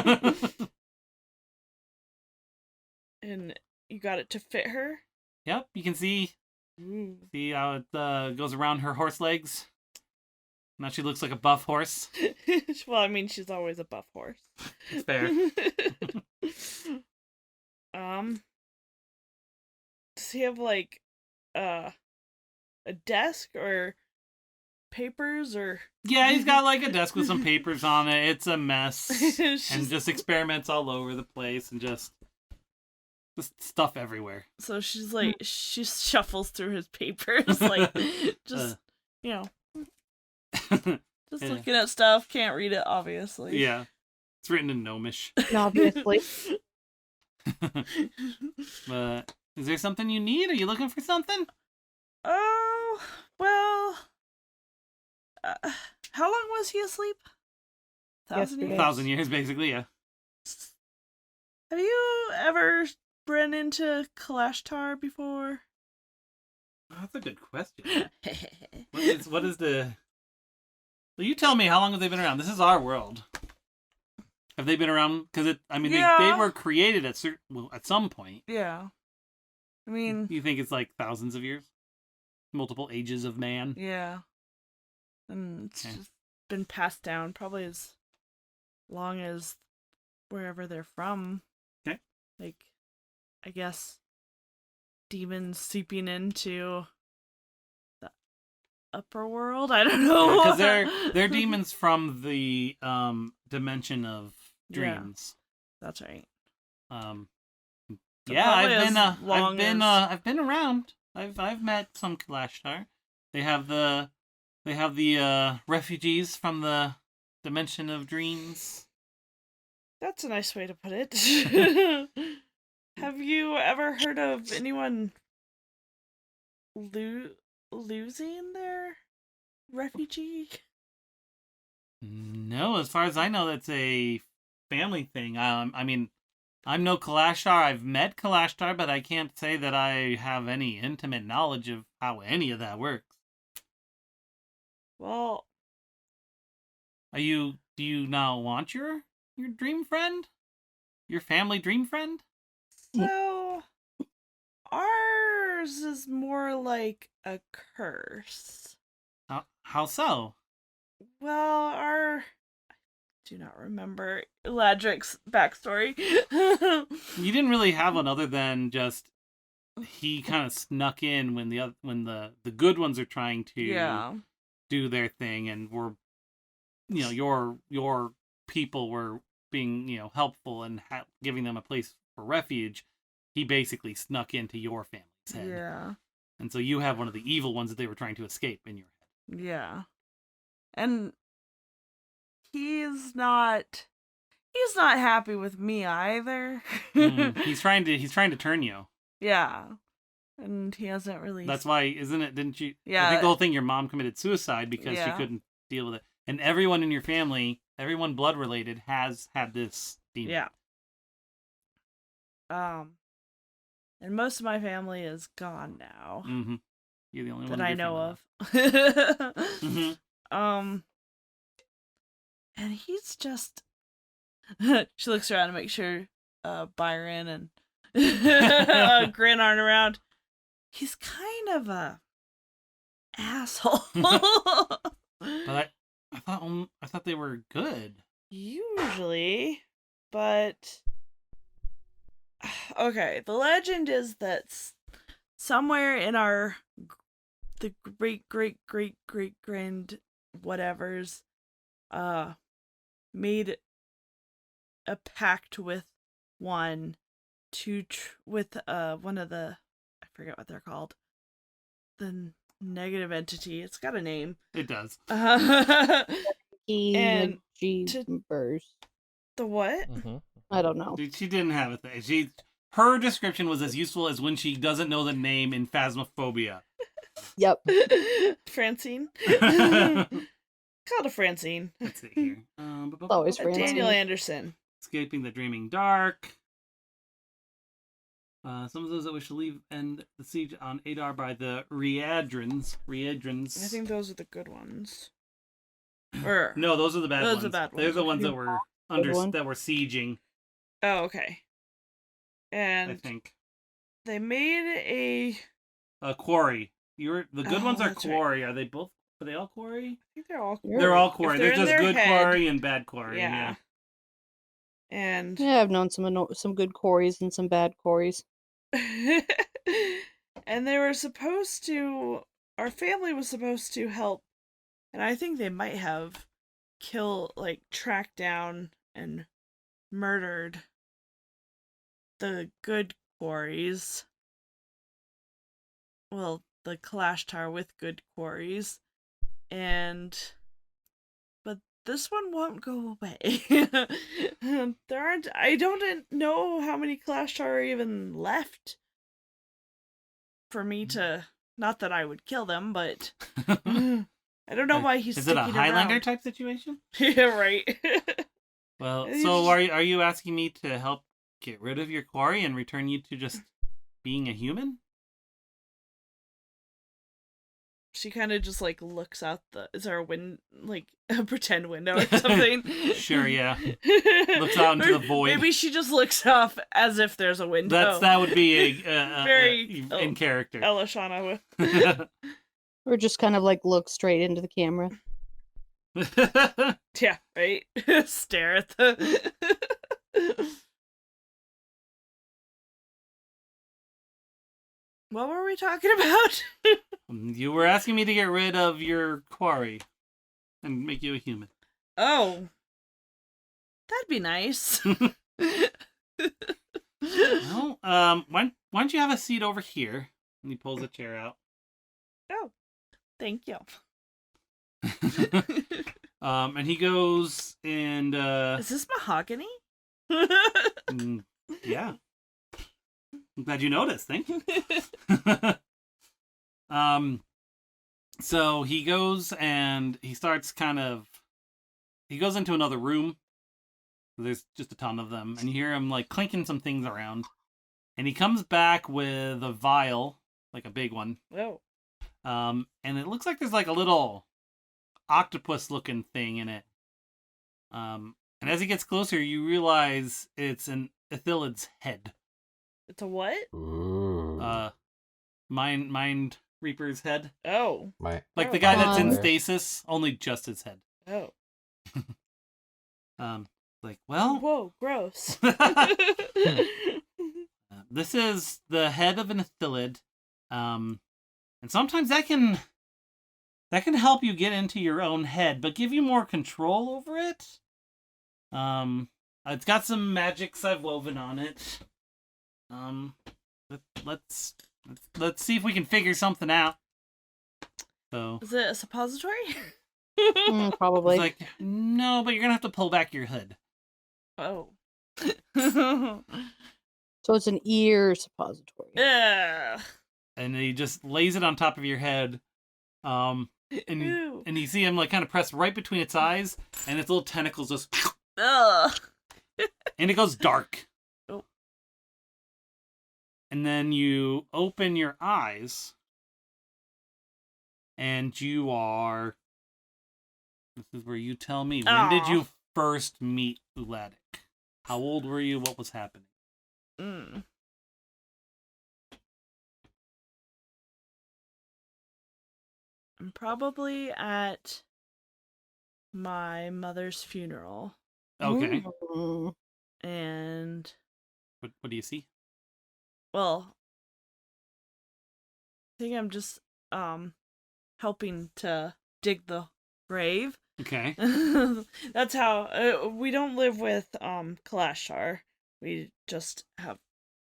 not And you got it to fit her? Yep, you can see how it goes around her horse legs. Now she looks like a buff horse. Well, I mean, she's always a buff horse. It's fair. Does he have like a desk or papers or? Yeah, he's got like a desk with some papers on it. It's a mess. It's And just experiments all over the place and just stuff everywhere. So she's like, she shuffles through his papers, like, just, you know, just looking at stuff, can't read it, obviously. Yeah. It's written in Gnomish. Obviously. But is there something you need? Are you looking for something? Oh, well, how long was he asleep? 1,000 years? 1,000 years, basically, yeah. Have you ever run into Kalashtar before? Oh, that's a good question. What is the... Well, you tell me, how long have they been around? This is our world. Have they been around? Because they were created at some point. Yeah. I mean... You think it's like thousands of years? Multiple ages of man? Yeah. And it's just been passed down probably as long as wherever they're from. Okay. Like, I guess demons seeping into the upper world? I don't know. Because they're demons from the dimension of dreams. Yeah, that's right. So Yeah, I've been around. I've met some Kalashtar. They have the refugees from the dimension of dreams. That's a nice way to put it. Have you ever heard of anyone losing their refugee? No, as far as I know, that's a family thing. I mean, I'm no Kalashtar. I've met Kalashtar, but I can't say that I have any intimate knowledge of how any of that works. Well, Do you now want your dream friend? Your family dream friend? so ours is more like a curse. How so? Well, I do not remember Ladric's backstory. You didn't really have one other than just he kind of snuck in when the good ones are trying to do their thing, and were, your people were being, helpful and giving them a place for refuge. He basically snuck into your family's head. Yeah. And so you have one of the evil ones that they were trying to escape in your head. Yeah. And he's not happy with me either. He's trying to turn you. Yeah. And he hasn't really... That's why, isn't it? Didn't you? Yeah. I think the whole thing, your mom committed suicide because she couldn't deal with it. And everyone in your family, everyone blood related, has had this demon. Yeah. And most of my family is gone now. Mm-hmm. You're the only one that I know of. Mm-hmm. And he's just... She looks around to make sure Byron and Grin aren't around. He's kind of a asshole. But I thought they were good. Usually, but okay. The legend is that somewhere in the great grand whatevers, made a pact with one with one of the, I forget what they're called, the negative entity. It's got a name. It does. key And McGeebers. The what? Mm-hmm. I don't know. She didn't have a thing. Her description was as useful as when she doesn't know the name in Phasmophobia. Yep. Francine. Let's Called a Francine. see here. Always Francine. Daniel Anderson. Escaping the dreaming dark. Some of those that wish to leave end the siege on Adar by the Riadrins. I think those are the good ones. Or No, those are the bad Those are ones. the bad They're the ones Yeah. that were Good one. that were sieging, oh, okay. I And think. they made A quarry. The good Oh, ones are that's right. quarry. Are they both? Are they all quarry? I think they're all They're all quarry. If They're in just their good head, quarry and bad quarry. Yeah. And Yeah, I've known some good quarries and some bad quarries. and they were supposed to. Our family was supposed to help, and I think they might have tracked down and murdered the good quarries. Well, the Kalashtar with good quarries, but this one won't go away. There aren't. I don't know how many Kalashtar are even left for me to. Not that I would kill them, but I don't know why he's. Is it a sticking Highlander around. type situation? Yeah, right. Well, He's so just- are you asking me to help get rid of your quarry and return you to just being a human? She kind of just looks out the. Is there a pretend window or something? Sure, yeah. Looks out into Or the void. Maybe she just looks up as if there's a window. That would be Very in character. Elishana Or just kind of look straight into the camera. Yeah, right. Stare at the. What were we talking about? You were asking me to get rid of your quarry and make you a human. Oh, that'd be nice. Well, why don't you have a seat over here? And he pulls a chair out. Oh, thank you. And he goes and Is this mahogany? yeah. I'm glad you noticed. Thank you. So he goes and he starts he goes into another room. There's just a ton of them, and you hear him clinking some things around. And he comes back with a vial, a big one. Oh. And it looks like there's a little octopus-looking thing in it. And as he gets closer, you realize it's an Ithilid's head. It's a what? Mind Reaper's head. Oh. The guy that's in Fun. stasis, only just his head. Oh. Well, Whoa, gross. this is the head of an Ithilid. And sometimes that can help you get into your own head, but give you more control over it. It's got some magics I've woven on it. Let's see if we can figure something out. So Is it a suppository? Probably. it's no, but you're gonna have to pull back your hood. Oh. So it's an ear suppository. Yeah. And he just lays it on top of your head. And Ew. you see him kind of press right between its eyes, and its little tentacles just Ugh. and it goes dark. Oh. And then you open your eyes, and you are. This is where you tell me. When did Aw. you first meet Uladik? How old were you? What was happening? Mm. I'm probably at my mother's funeral, Okay. Mm. and What do you see? well, I think I'm just helping to dig the grave. Okay. That's how we don't live with Kalashtar. We just have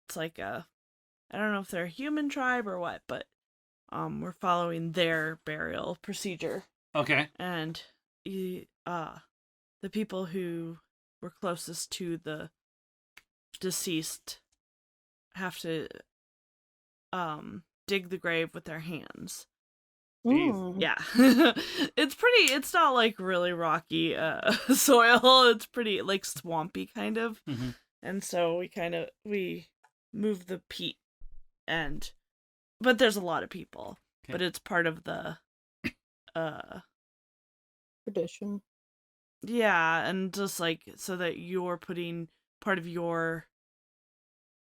it's I don't know if they're a human tribe or what, but we're following their burial procedure. Okay. And the people who were closest to the deceased have to dig the grave with their hands. Yeah. It's not like really rocky soil. It's pretty like swampy kind of. Mm-hmm. And so we move the peat but there's a lot of people. Okay. But it's part of the Tradition. yeah, and just like so that you're putting part of your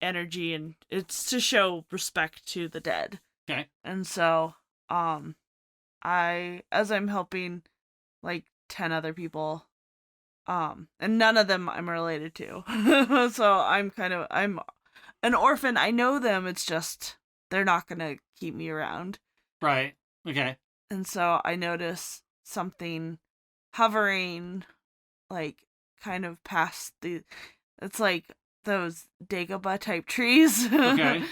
energy and it's to show respect to the dead. Okay. And so as I'm helping like 10 other people, and none of them I'm related to. So I'm an orphan. I know them, it's just they're not gonna keep me around. Right. Okay. And so I notice something hovering like kind of past it's like those Dagobah type trees. Okay.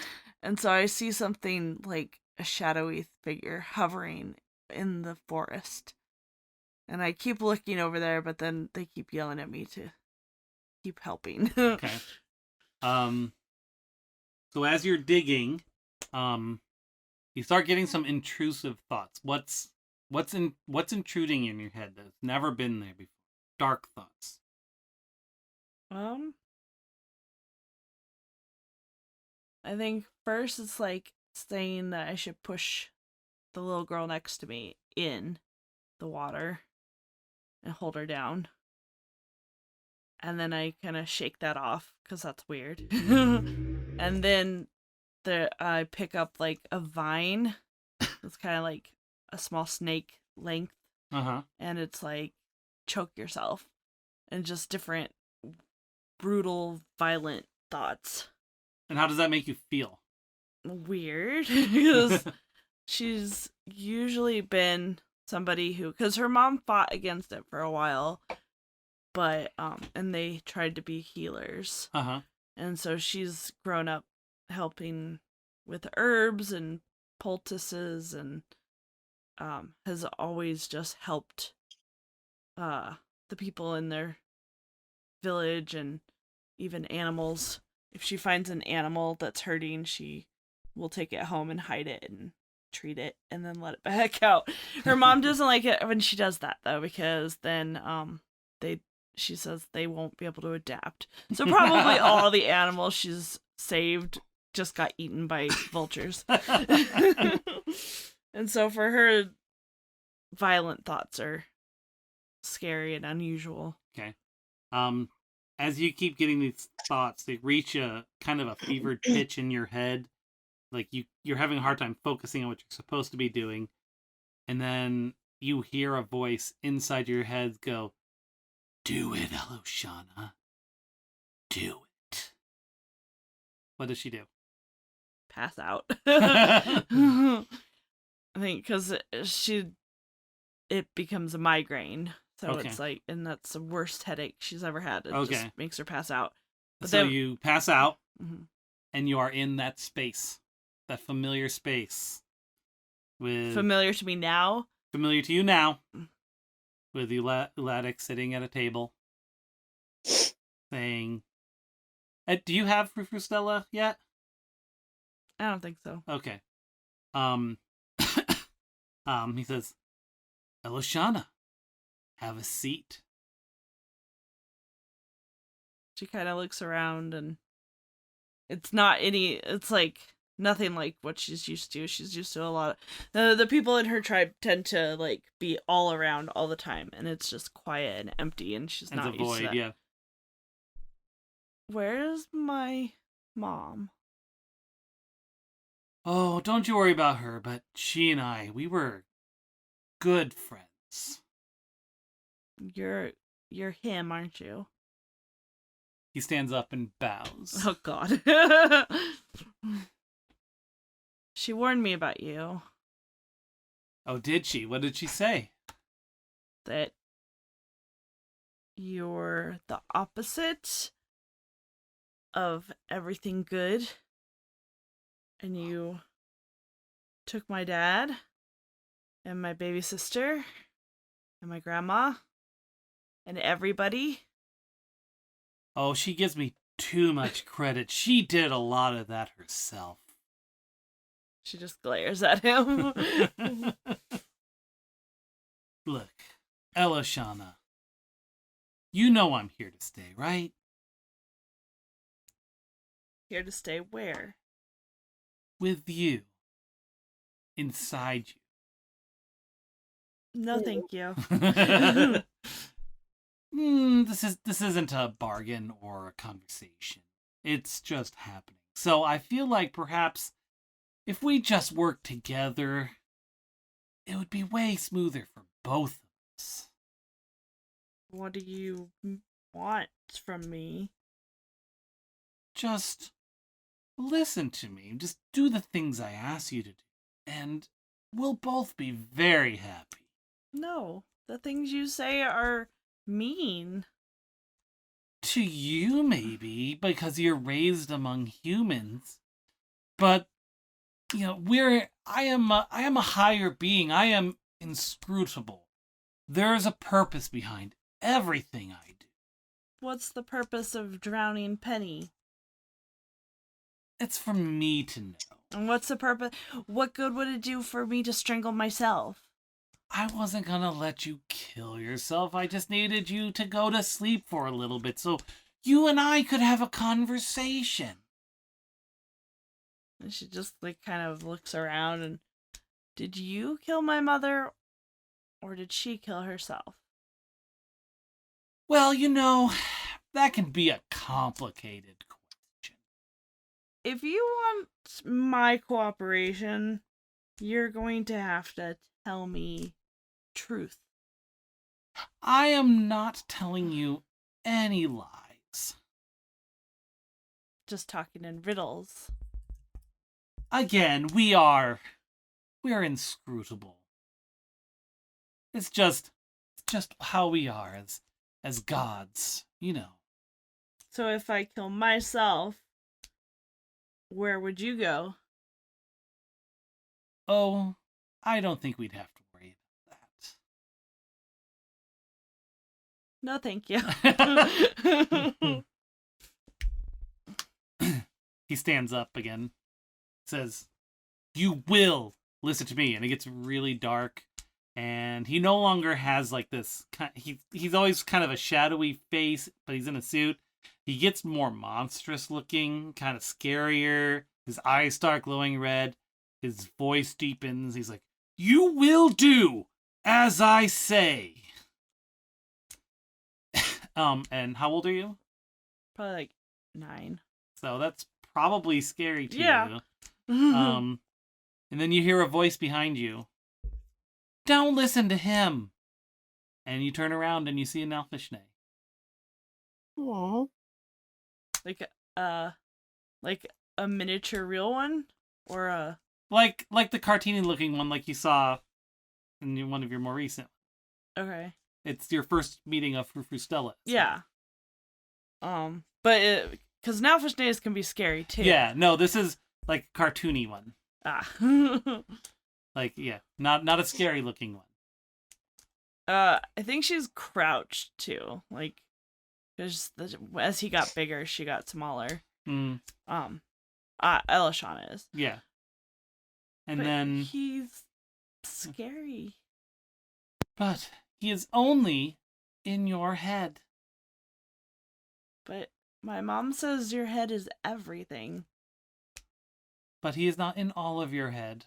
And so I see something like a shadowy figure hovering in the forest. And I keep looking over there, but then they keep yelling at me to keep helping. Okay. So as you're digging, you start getting some intrusive thoughts. What's intruding in your head that's never been there before? Dark thoughts. I think first it's like saying that I should push the little girl next to me in the water and hold her down. And then I kind of shake that off because that's weird. And then I pick up like a vine. It's kind of like a small snake length. And it's like choke yourself. And just different brutal, violent thoughts. And how does that make you feel? Weird. Because she's usually been somebody because her mom fought against it for a while. But, and they tried to be healers. And so she's grown up helping with herbs and poultices and, has always just helped, the people in their village and even animals. If she finds an animal that's hurting, she will take it home and hide it and treat it and then let it back out. Her mom doesn't like it when she does that though, because then, she says they won't be able to adapt. So probably all the animals she's saved just got eaten by vultures. And so for her, violent thoughts are scary and unusual. Okay. As you keep getting these thoughts, they reach a kind of a fevered pitch in your head. Like you're having a hard time focusing on what you're supposed to be doing. And then you hear a voice inside your head go, "Do it, Eloshana. Do it." What does she do? Pass out. I think because it becomes a migraine. So Okay. it's like, and that's the worst headache she's ever had. It just makes her pass out. But so you pass out, Mhm. and you are in that space, that familiar space. Familiar to me now? Familiar to you now, with Elatic sitting at a table, saying, do you have Frufrustella yet? I don't think so. Okay. He says, "Eloshana, have a seat." She kind of looks around and it's like nothing like what she's used to. She's used to a lot of the people in her tribe tend to like be all around all the time, and it's just quiet and empty, and she's not used to that. Yeah. Where's my mom? Oh, don't you worry about her, but she and I, we were good friends. You're him, aren't you? He stands up and bows. Oh, God. She warned me about you. Oh, did she? What did she say? That you're the opposite of everything good. And you took my dad and my baby sister And my grandma? And everybody? Oh, she gives me too much credit. She did a lot of that herself. She just glares at him. Look, Elishana, you know I'm here to stay, right? Here to stay where? With you. Inside No, thank you. you. This isn't a bargain or a conversation. It's just happening. So I feel like perhaps if we just work together, it would be way smoother for both of us. What do you want from me? Just listen to me. Just do the things I ask you to do. And we'll both be very happy. No, the things you say are mean. To you, maybe, because you're raised among humans. But, you know, I am a higher being. I am inscrutable. There is a purpose behind everything I do. What's the purpose of drowning Penny? It's for me to know. And what's the purpose? What good would it do for me to strangle myself? I wasn't gonna let you kill yourself. I just needed you to go to sleep for a little bit so you and I could have a conversation. And she just kind of looks around and, did you kill my mother or did she kill herself? Well, you know, that can be a complicated question. If you want my cooperation, you're going to have to tell me truth. I am not telling you any lies. Just talking in riddles. Again, we are inscrutable. It's just how we are as gods, you know. So if I kill myself, where would you go? Oh, I don't think we'd have to worry about No, thank you. that. He stands up again, says, "You will listen to me," and it gets really dark. And he no longer has like this. He's always kind of a shadowy face, but he's in a suit. He gets more monstrous looking, kind of scarier. His eyes start glowing red. His voice deepens. He's like, "You will do as I say." And how old are you? Probably like 9. So that's probably scary to Yeah. you. And then you hear a voice behind you. "Don't listen to him." And you turn around and you see an Elfishne. Aww. like a miniature real one? Or a... Like the cartoony looking one like you saw in one of your more recent. Okay. It's your first meeting of Frufrustella. Yeah. But because now fish days can be scary too. Yeah, no, this is like a cartoony one. Ah. Like, yeah, not a scary looking one. I think she's crouched too. Like, because as he got bigger, she got smaller. Mm. Elishana is. Yeah. And But then he's scary. but he is only in your head. But my mom says your head is everything. But he is not in all of your head.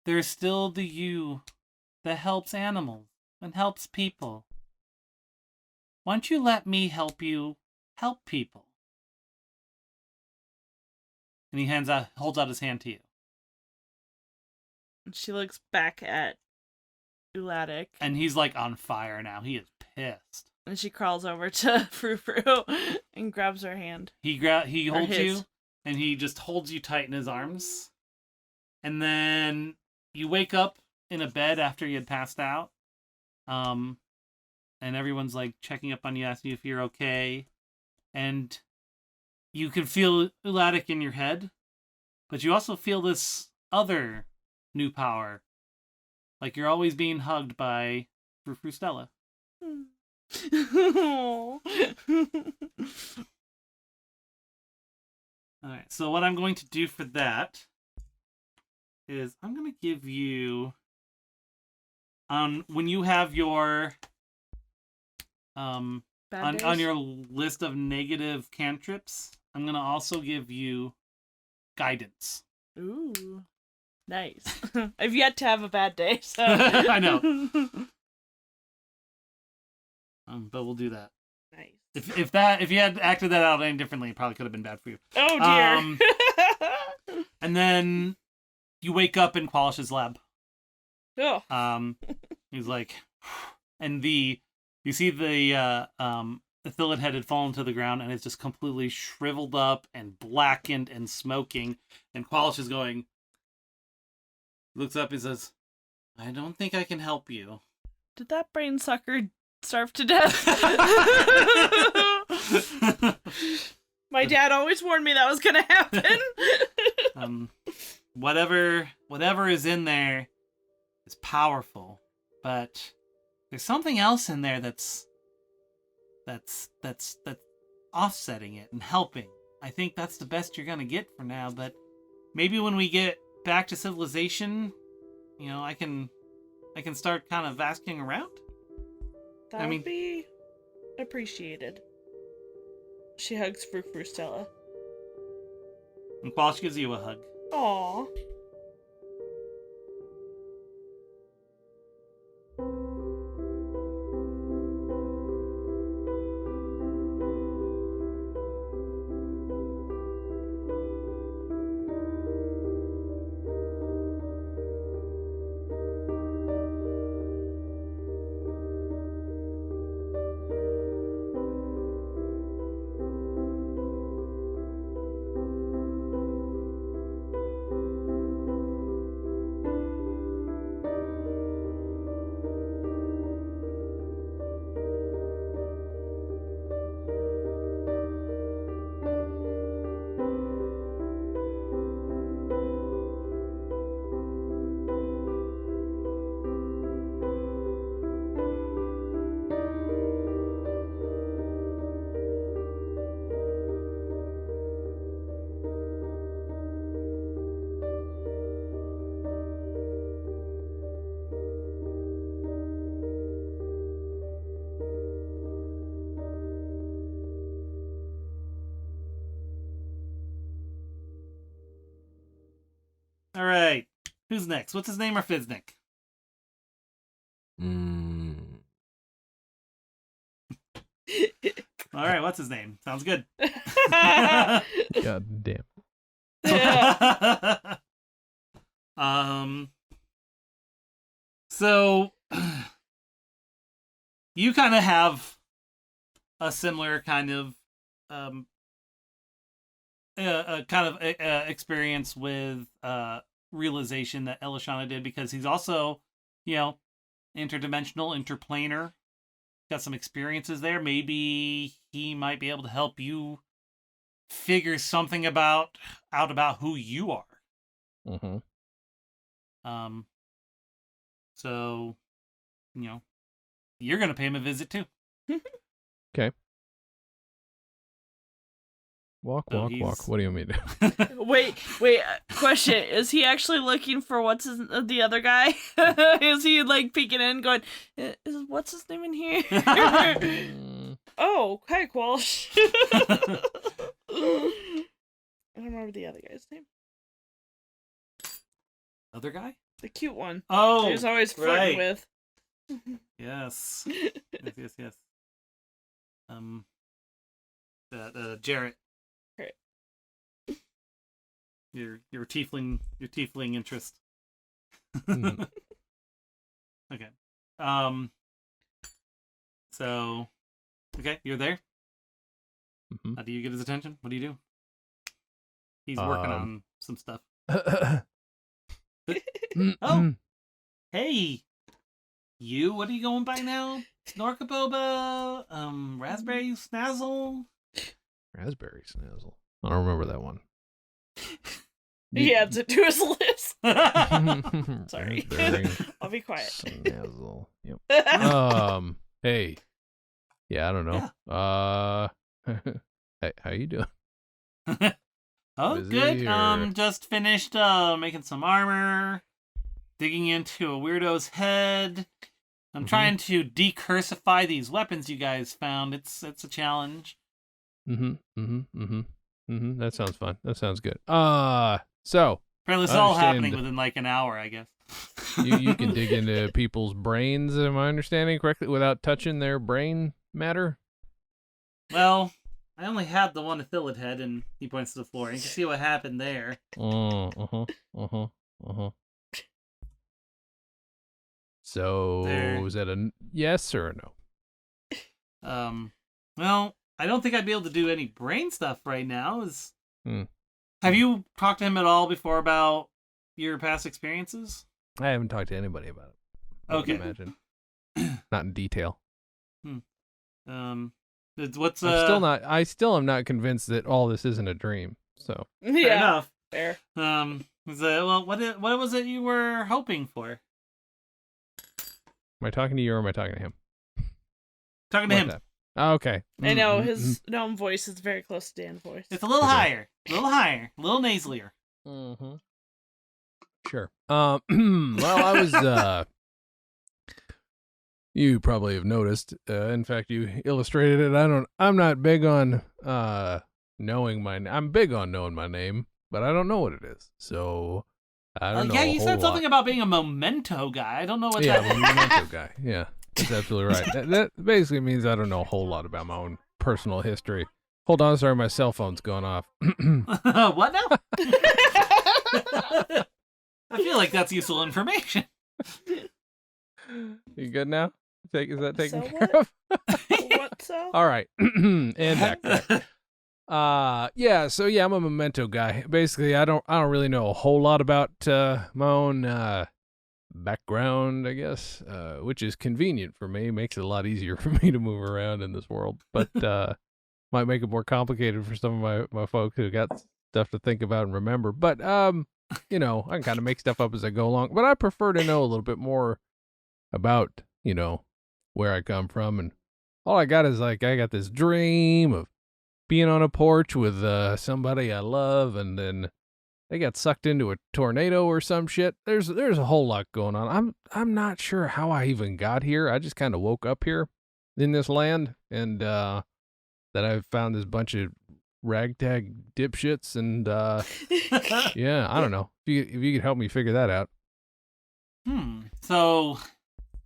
There's still the you that helps animals and helps people. Why don't you let me help you help people? And he holds out his hand to you. And she looks back at Ulatic. And he's like on fire now. He is pissed. And she crawls over to Frou Frou and grabs her hand. He holds you, and he just holds you tight in his arms. And then you wake up in a bed after you had passed out. And everyone's like checking up on you, asking you if you're okay. And you can feel Ulatic in your head, but you also feel this other new power like you're always being hugged by Frustella. All right, so what I'm going to do for that is I'm going to give you when you have your on your list of negative cantrips, I'm going to also give you guidance. Ooh. Nice. I've yet to have a bad day, so I know. But we'll do that. Nice. If you had acted that out any differently, it probably could have been bad for you. Oh dear. And then you wake up in Qualish's lab. Oh. He's like, and you see the Ithilid head had fallen to the ground and it's just completely shriveled up and blackened and smoking. And Qualish is going, looks up and says, I don't think I can help you. Did that brain sucker starve to death? My dad always warned me that was gonna happen. Whatever is in there is powerful, but there's something else in there that's offsetting it and helping. I think that's the best you're gonna get for now, but maybe when we get back to civilization, I can start kind of asking around. That would be appreciated. She hugs Frustella. And Qualish gives you a hug. Aww. All right. Who's next? What's his name or Fiznik? All right. What's his name? Sounds good. God damn. So you kind of have a similar kind of experience with realization that Elishana did, because he's also, interdimensional, interplanar, got some experiences there. Maybe he might be able to help you figure something out about who you are. Mm-hmm. So, you're gonna pay him a visit too. Okay. Walk. What do you mean? Wait. Question: is he actually looking for the other guy? Is he like peeking in, going, "What's his name in here?" Oh, hi, Qualsh. I don't remember the other guy's name. Other guy? The cute one. Oh, he was always flirting with. Yes. Yes. Jarrett. Right. Your tiefling interest. Mm-hmm. Okay. So, okay, you're there. Mm-hmm. How do you get his attention? What do you do? He's working on some stuff. Oh, hey, you. What are you going by now? Snorkaboba. Raspberry Snazzle. Raspberry Snazzle. I don't remember that one. He adds it to his list. Sorry. Raspberry. I'll be quiet. Snazzle. Yep. Hey. Yeah, I don't know. Hey, how you doing? Oh, Busy good. or- Just finished making some armor, digging into a weirdo's head. I'm trying to decursify these weapons you guys found. It's a challenge. That sounds fun. That sounds good. So Apparently, it's I all understand- happening within like an hour, I guess. you can dig into people's brains, am I understanding correctly, without touching their brain matter? Well, I only had the one affiliate head, and he points to the floor. You can see what happened there. So There. is that a yes or a no? Well, I don't think I'd be able to do any brain stuff right now. Hmm. Have you talked to him at all before about your past experiences? I haven't talked to anybody about it. I would Okay. imagine. Not in detail. What's I still am not convinced that all this isn't a dream. So fair Yeah. enough. Fair. What was it you were hoping for? am I talking to you or am I talking to him? Talking to What him. the- Oh, okay. I know Mm, his gnome voice is very close to Dan's voice. It's a little Okay. higher, a little nasalier. Sure. Well, I was. You probably have noticed. In fact, you illustrated it. I'm not big on knowing my. I'm big on knowing my name, but I don't know what it is. So I don't know. Yeah, a you whole said lot. something about being a memento guy. I don't know what Yeah, that I'm a memento guy. Yeah, that's absolutely right. That basically means I don't know a whole lot about my own personal history. Hold on, sorry, my cell phone's going off. What now? I feel like that's useful information. You good now? Is that taken So care what? of? What so? All right, and back. So I'm a memento guy. Basically, I don't really know a whole lot about my own background, I guess, which is convenient for me. Makes it a lot easier for me to move around in this world, but might make it more complicated for some of my folks who got stuff to think about and remember. But I can kind of make stuff up as I go along. But I prefer to know a little bit more about where I come from, and all I got is I got this dream of being on a porch with somebody I love, and then they got sucked into a tornado or some shit. There's a whole lot going on. I'm not sure how I even got here. I just kind of woke up here in this land, and that I found this bunch of ragtag dipshits, and yeah, I don't know. If you could help me figure that out. So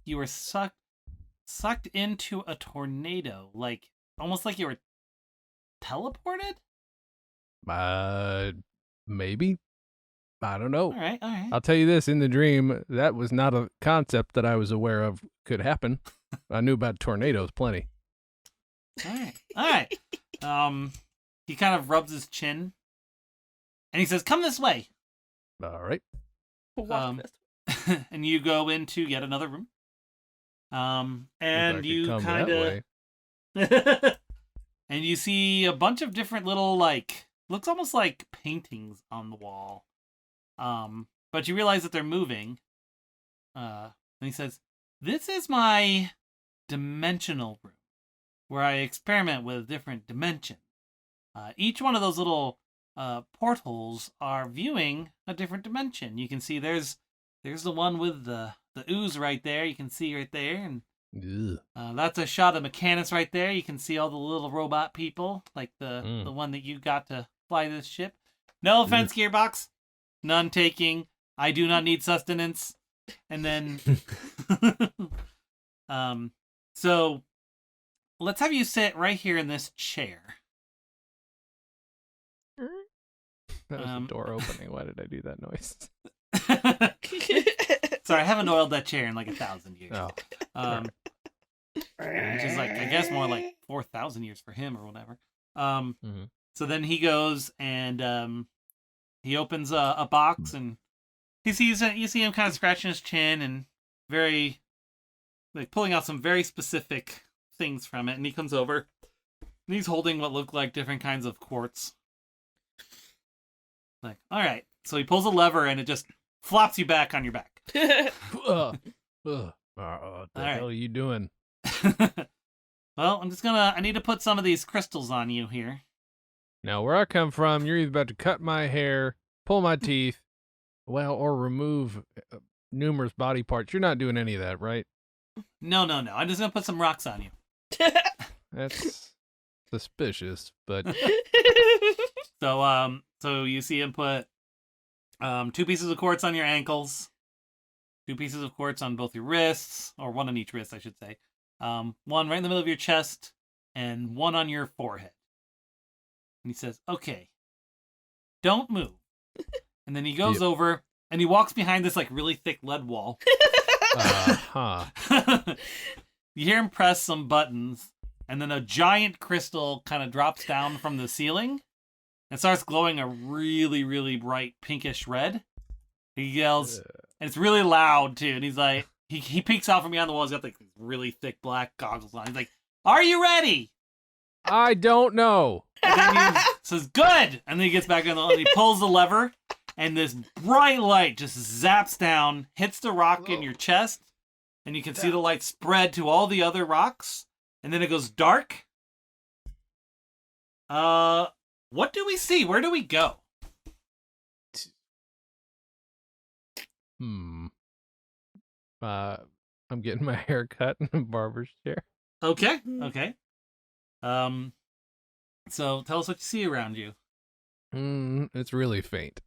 you were sucked into a tornado, almost like you were teleported? Maybe. I don't know. All right. I'll tell you this, in the dream, that was not a concept that I was aware of could happen. I knew about tornadoes plenty. All right. He kind of rubs his chin, and he says, "Come this way." All right. Walk this. And you go into yet another room. If I And could you come kind that of, way. and you see a bunch of different little looks almost like paintings on the wall. But you realize that they're moving. And he says, "This is my dimensional room, where I experiment with different dimensions. Each one of those little portals are viewing a different dimension. You can see there's the one with the ooze right there. You can see right there, and that's a shot of Mechanus right there. You can see all the little robot people, like the one that you got to fly this ship. No offense, Gearbox. None taking. I do not need sustenance." And then, so let's have you sit right here in this chair. That was the door opening. Why did I do that noise? Sorry, I haven't oiled that chair in 1,000 years. Oh. Which is I guess more like 4,000 years for him or whatever. So then he goes and he opens a box, and you see him kind of scratching his chin and very pulling out some very specific things from it. And he comes over and he's holding what look like different kinds of quartz. All right, So he pulls a lever and it just flops you back on your back. What the hell are you doing? Well, I need to put some of these crystals on you here. Now, where I come from, you're either about to cut my hair, pull my teeth, or remove numerous body parts. You're not doing any of that, right? No. I'm just going to put some rocks on you. That's suspicious, but... So you see him put 2 pieces of quartz on your ankles, 2 pieces of quartz on both your wrists, or 1 on each wrist, I should say. 1 right in the middle of your chest, and 1 on your forehead. And he says, "Okay, don't move." And then he goes over, and he walks behind this, like, really thick lead wall. You hear him press some buttons, and then a giant crystal kind of drops down from the ceiling and starts glowing a really, really bright pinkish red. He yells, and it's really loud, too, and he's like, he peeks out from behind the wall. He's got like these really thick black goggles on. He's like, "Are you ready?" I don't know. And then he says, "Good!" And then he gets back on and he pulls the lever, and this bright light just zaps down, hits the rock in your chest, and you can see the light spread to all the other rocks, and then it goes dark. What do we see? Where do we go? I'm getting my hair cut in a barber's chair. Okay. So tell us what you see around you. It's really faint.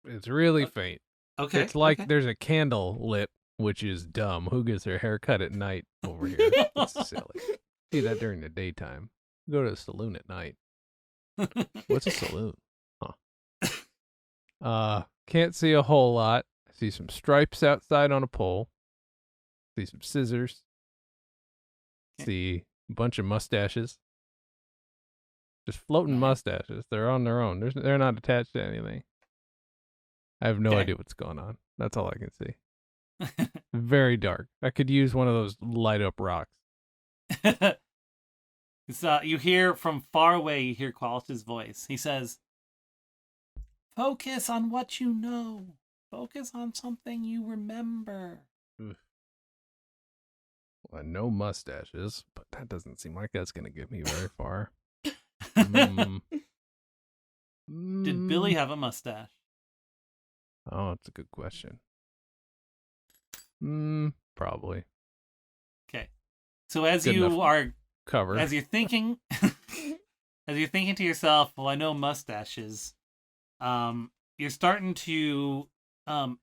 It's really faint. Okay. It's like there's a candle lit, which is dumb. Who gets their hair cut at night over here? It's silly. Do that during the daytime. Go to a saloon at night. What's a saloon? Huh. Can't see a whole lot. I see some stripes outside on a pole. See some scissors. See a bunch of mustaches. Just floating mustaches. They're on their own. They're not attached to anything. I have no idea what's going on. That's all I can see. Very dark. I could use one of those light up rocks. You hear from far away, you hear Qualish's voice. He says, "Focus on what you know. Focus on something you remember." Well, no mustaches, but that doesn't seem like that's going to get me very far. Did Billy have a mustache? Oh, that's a good question. Probably. Okay. So as Good you enough are cover. As you're thinking to yourself, well, I know mustaches. You're starting to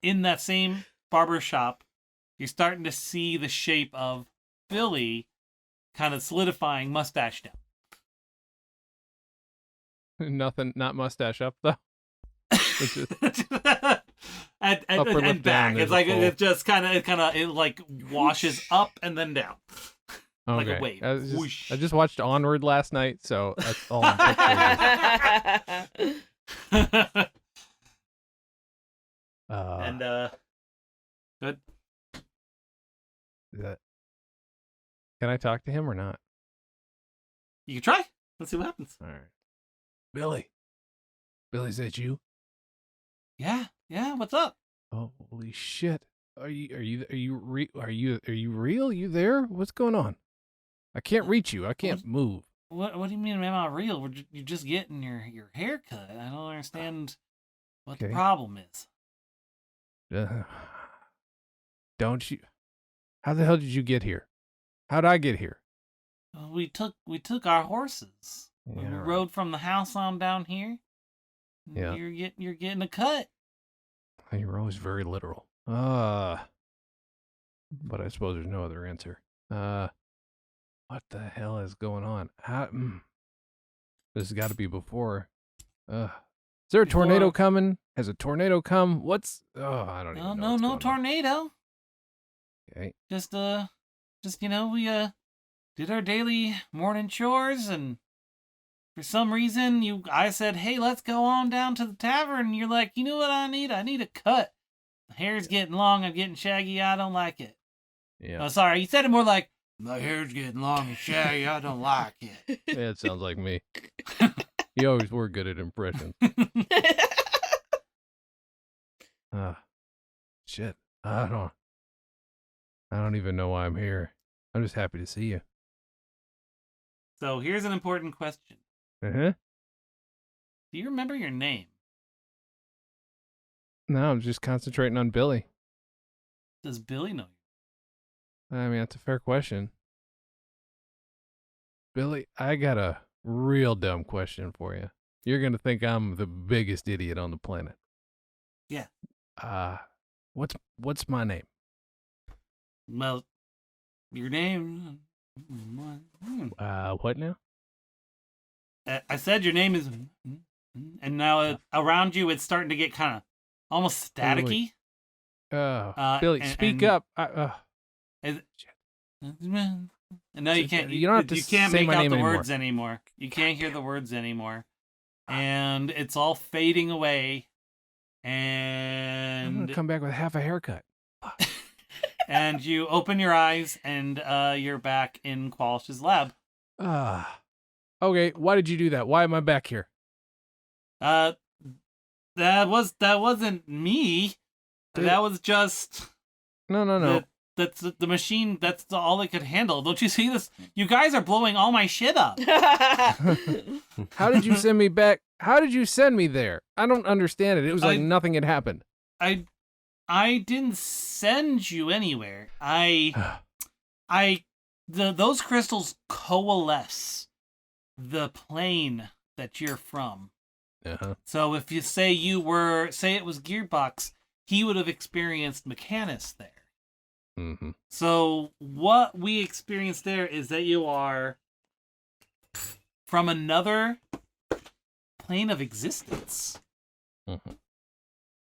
in that same barber shop, you're starting to see the shape of Billy kind of solidifying mustache down. Nothing, not mustache up though. and back. It's like it like washes up and then down. Like a wave. I just watched Onward last night, so that's all I'm picturing. Good. Can I talk to him or not? You can try. Let's see what happens. All right. Billy, is that you? Yeah. What's up? Oh, holy shit! Are you real? You there? What's going on? I can't reach you. I can't move. What do you mean, am I real? You're just getting your hair cut. I don't understand what the problem is. Don't you? How the hell did you get here? How'd I get here? We took our horses. Yeah, we rode from the house on down here. Yeah. You're getting a cut. You're always very literal. But I suppose there's no other answer. What the hell is going on? This has got to be before. Is there a tornado coming? Has a tornado come? I don't even know. No tornado. Okay. Just we did our daily morning chores, and for some reason I said, "Hey, let's go on down to the tavern." And you're like, "You know what I need? I need a cut. My hair's getting long. I'm getting shaggy. I don't like it." Yeah. Oh, sorry. You said it more like, "My hair's getting long and shaggy. I don't like it." Yeah, it sounds like me. You always were good at impressions. Shit. I don't even know why I'm here. I'm just happy to see you. So here's an important question. Uh-huh. Do you remember your name? No, I'm just concentrating on Billy. Does Billy know you? I mean, that's a fair question. Billy, I got a real dumb question for you. You're going to think I'm the biggest idiot on the planet. Yeah. What's my name? Well, your name. What now? I said your name is, and now around you it's starting to get kind of almost staticky. Billy, speak up. And now you can't. You don't have to You can't say make my out name the anymore. words anymore. You can't hear the words anymore, and it's all fading away. I'm And gonna come back with half a haircut. and you open your eyes, and you're back in Qualish's lab. Okay. Why did you do that? Why am I back here? That wasn't me. That was just No. that's the machine. That's all it could handle. Don't you see this? You guys are blowing all my shit up. How did you send me back? How did you send me there? I don't understand it. It was like nothing had happened. I didn't send you anywhere. Those crystals coalesce the plane that you're from. Uh-huh. So if you say it was Gearbox, he would have experienced Mechanus there. Mm-hmm. So what we experienced there is that you are from another plane of existence. Mm-hmm.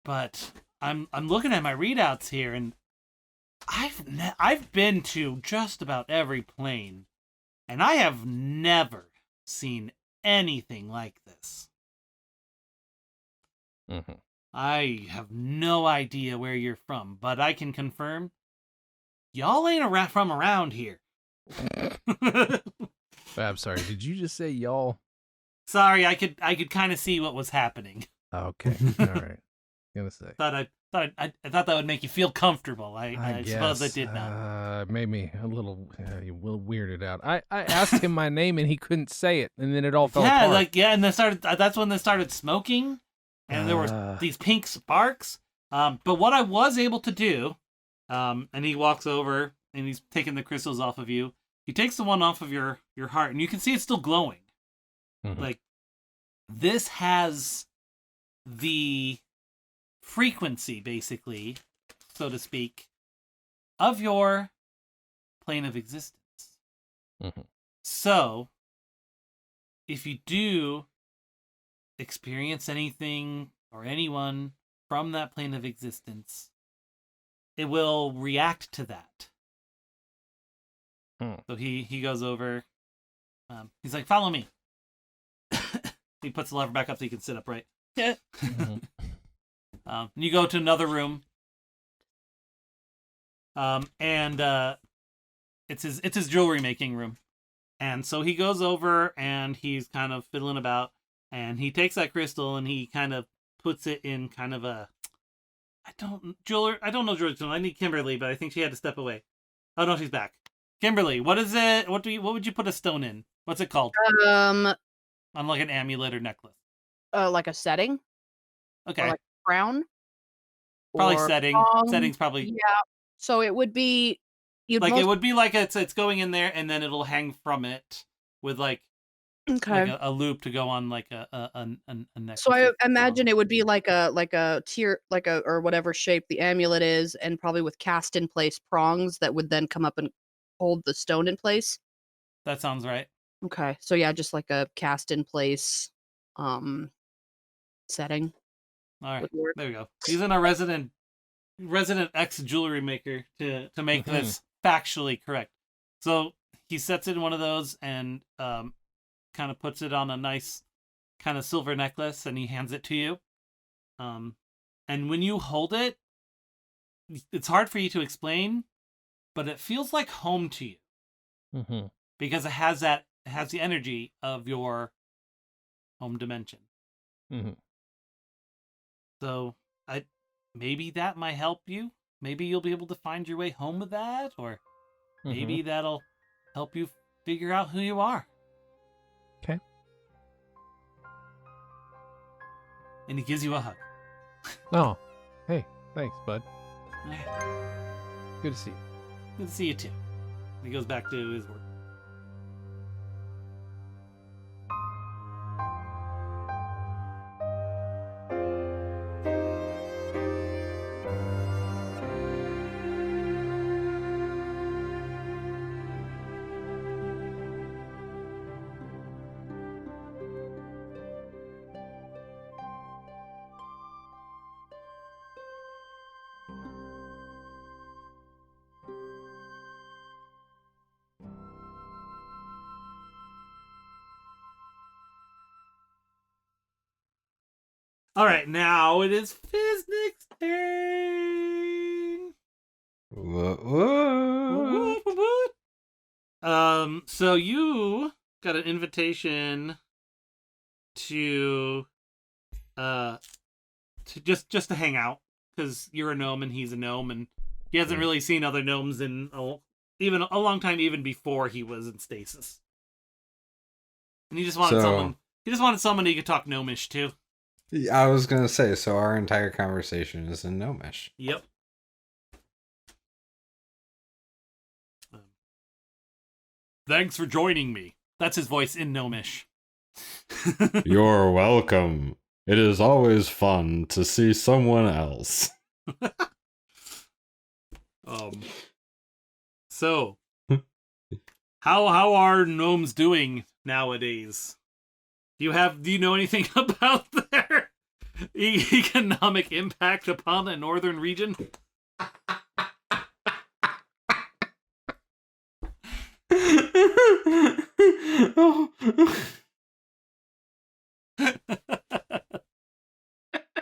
But I'm looking at my readouts here, and I've been to just about every plane, and I have never seen anything like this. Mm-hmm. I have no idea where you're from, but I can confirm y'all ain't from around here. I'm sorry. Did you just say y'all? Sorry, I could kind of see what was happening. Okay. All right. Gonna say. I thought that would make you feel comfortable. I suppose it did not. Made me a little weirded out. I asked him my name and he couldn't say it, and then it all fell apart. And that's when they started smoking, and there were these pink sparks. But what I was able to do, and he walks over and he's taking the crystals off of you. He takes the one off of your heart, and you can see it's still glowing. Mm-hmm. Like, this has the frequency, basically, so to speak, of your plane of existence. Mm-hmm. So, if you do experience anything or anyone from that plane of existence, it will react to that. So he goes over. He's like, "Follow me." He puts the lever back up so you can sit upright. Mm-hmm. You go to another room. And it's his jewelry making room. And so he goes over and he's kind of fiddling about, and he takes that crystal and he kind of puts it in kind of a I don't know jewelry. I need Kimberly, but I think she had to step away. Oh no, she's back. Kimberly, what is it? What would you put a stone in? What's it called? On like an amulet or necklace. Like a setting. Okay. Or like a crown. Probably Or, setting. Setting's probably. Yeah. So it would be. It would be like it's going in there, and then it'll hang from it with like a loop to go on like a necklace. So I imagine it would be like a tier, or whatever shape the amulet is, and probably with cast in place prongs that would then come up and hold the stone in place. That sounds right. Okay, so yeah, just like a cast in place setting. All right, there we go. He's in a resident ex jewelry maker to make this factually correct. So he sets it in one of those and kind of puts it on a nice kind of silver necklace, and he hands it to you. And when you hold it, it's hard for you to explain, but it feels like home to you. Mm-hmm. Because it has the energy of your home dimension. Mm-hmm. So maybe that might help you. Maybe you'll be able to find your way home with that, or maybe that'll help you figure out who you are. Okay. And he gives you a hug. Oh, hey, thanks, bud. Alright. Good to see you. Good to see you too. He goes back to his work. All right, now it is Fiznik's turn. What? So you got an invitation to just to hang out because you're a gnome and he's a gnome and he hasn't really seen other gnomes in even a long time, even before he was in stasis. And he just wanted someone. He just wanted someone he could talk gnomish to. I was gonna say, so our entire conversation is in Gnomish. Yep. Thanks for joining me. That's his voice in Gnomish. You're welcome. It is always fun to see someone else. So, how are gnomes doing nowadays? Do you know anything about their economic impact upon the northern region?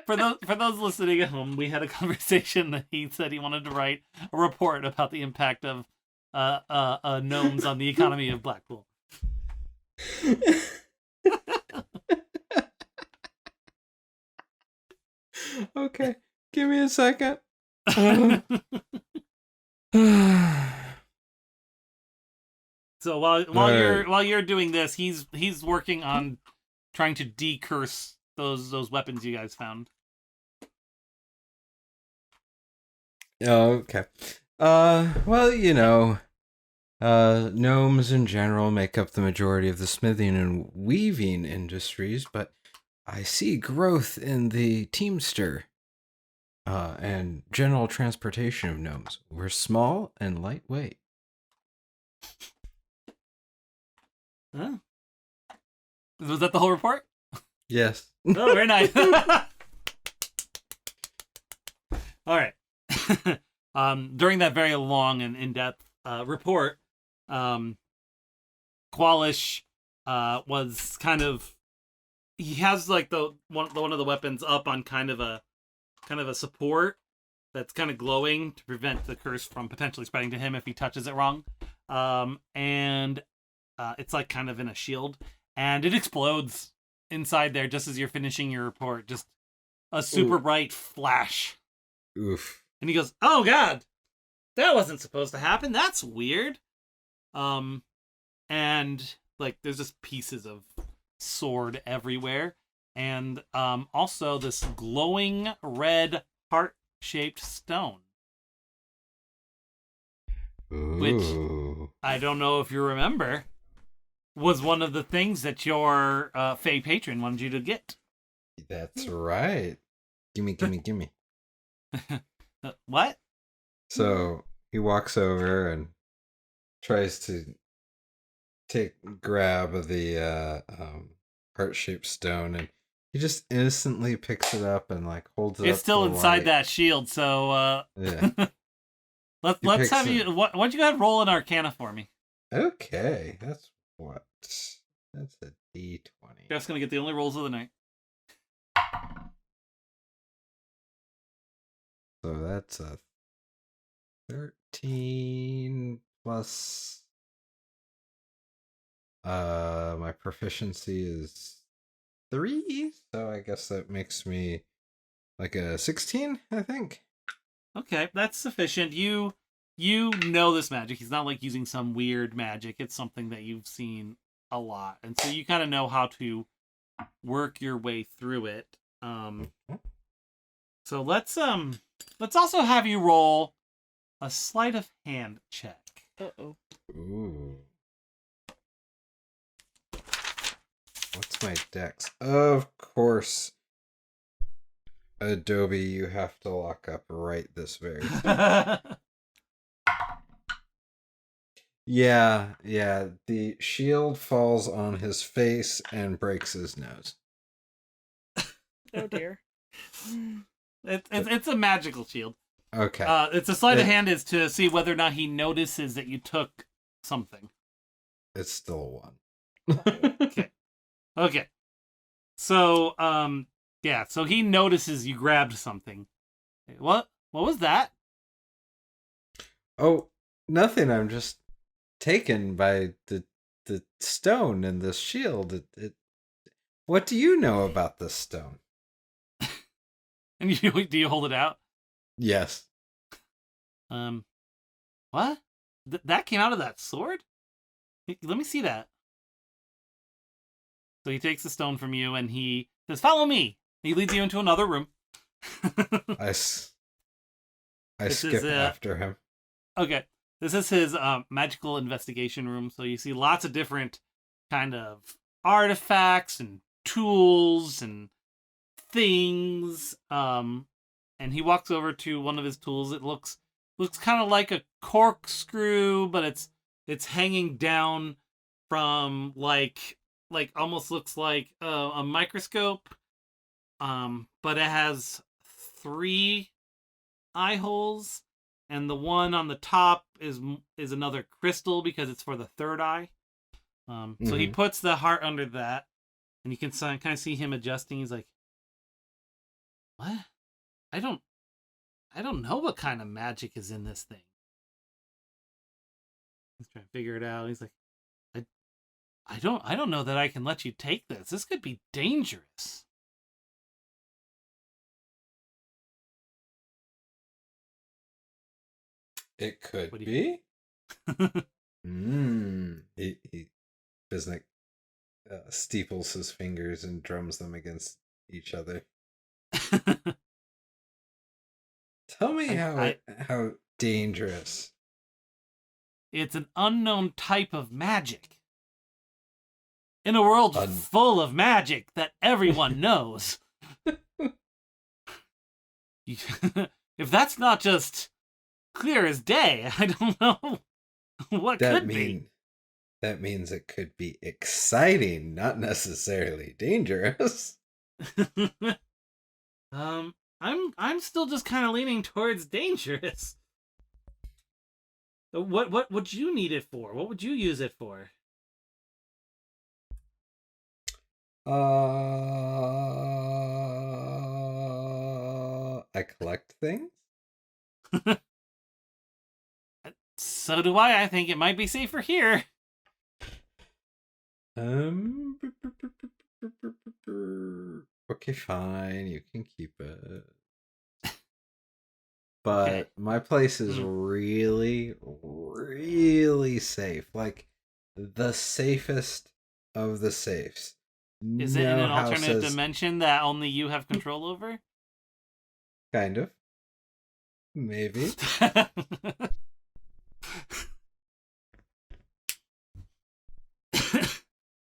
For those listening at home, we had a conversation that he said he wanted to write a report about the impact of gnomes on the economy of Blackpool. Okay, give me a second. So while you're doing this, he's working on trying to decurse those weapons you guys found. Okay. Well, gnomes in general make up the majority of the smithing and weaving industries, but I see growth in the teamster and general transportation of gnomes. We're small and lightweight. Huh? Was that the whole report? Yes. Oh, very nice. All right. During that very long and in-depth report, Qualish was kind of, he has like one of the weapons up on kind of a support that's kind of glowing to prevent the curse from potentially spreading to him if he touches it wrong. And it's like kind of in a shield, and it explodes inside there just as you're finishing your report. Just a super bright flash. Oof. And he goes, "Oh God, that wasn't supposed to happen. That's weird." And like there's just pieces of sword everywhere, and also this glowing red heart-shaped stone. Ooh. Which I don't know if you remember was one of the things that your Fey patron wanted you to get. That's right. Gimme. What? So he walks over and tries to grab of the heart-shaped stone, and he just innocently picks it up and like holds it up. It's still to the inside light. that shield, so Yeah. let's have you. Why don't you go ahead and roll an Arcana for me? Okay, that's what. That's a D20. Jeff's gonna get the only rolls of the night. So that's a 13 plus. My proficiency is 3, so I guess that makes me Like a 16, I think. Okay, that's sufficient. You know this magic. He's not like using some weird magic. It's something that you've seen a lot, and so you kind of know how to work your way through it. So let's also have you roll a sleight of hand check. Uh-oh. Ooh. What's my dex? Of course. Adobe, you have to lock up right this very second. Yeah. The shield falls on his face and breaks his nose. Oh dear. It's a magical shield. Okay. It's a sleight of hand is to see whether or not he notices that you took something. It's still a 1. Okay. So, yeah, so he notices you grabbed something. What was that? Oh, nothing. I'm just taken by the stone and the shield. What do you know about this stone? And do you hold it out? Yes. What? That came out of that sword? Let me see that. So he takes the stone from you and he says, "Follow me." He leads you into another room. I skip after him. Okay. This is his magical investigation room. So you see lots of different kind of artifacts and tools and things. And he walks over to one of his tools. It looks kind of like a corkscrew, but it's hanging down from like almost looks like a microscope. But it has 3 eye holes, and the one on the top is another crystal because it's for the third eye. So he puts the heart under that, and you can kind of see him adjusting. He's like, "What? I don't know what kind of magic is in this thing." He's trying to figure it out. He's like, I don't know that I can let you take this. This could be dangerous." It could What do be. He Bisnick steeples his fingers and drums them against each other. Tell me how dangerous. It's an unknown type of magic. In a world full of magic that everyone knows. If that's not just clear as day, I don't know what could be. That means it could be exciting, not necessarily dangerous. I'm still just kind of leaning towards dangerous. What would you need it for? What would you use it for? I collect things. So do I. I think it might be safer here. Okay, fine. You can keep it. But my place is really, really safe. Like the safest of the safes. Is it in an alternate dimension that only you have control over? Kind of. Maybe.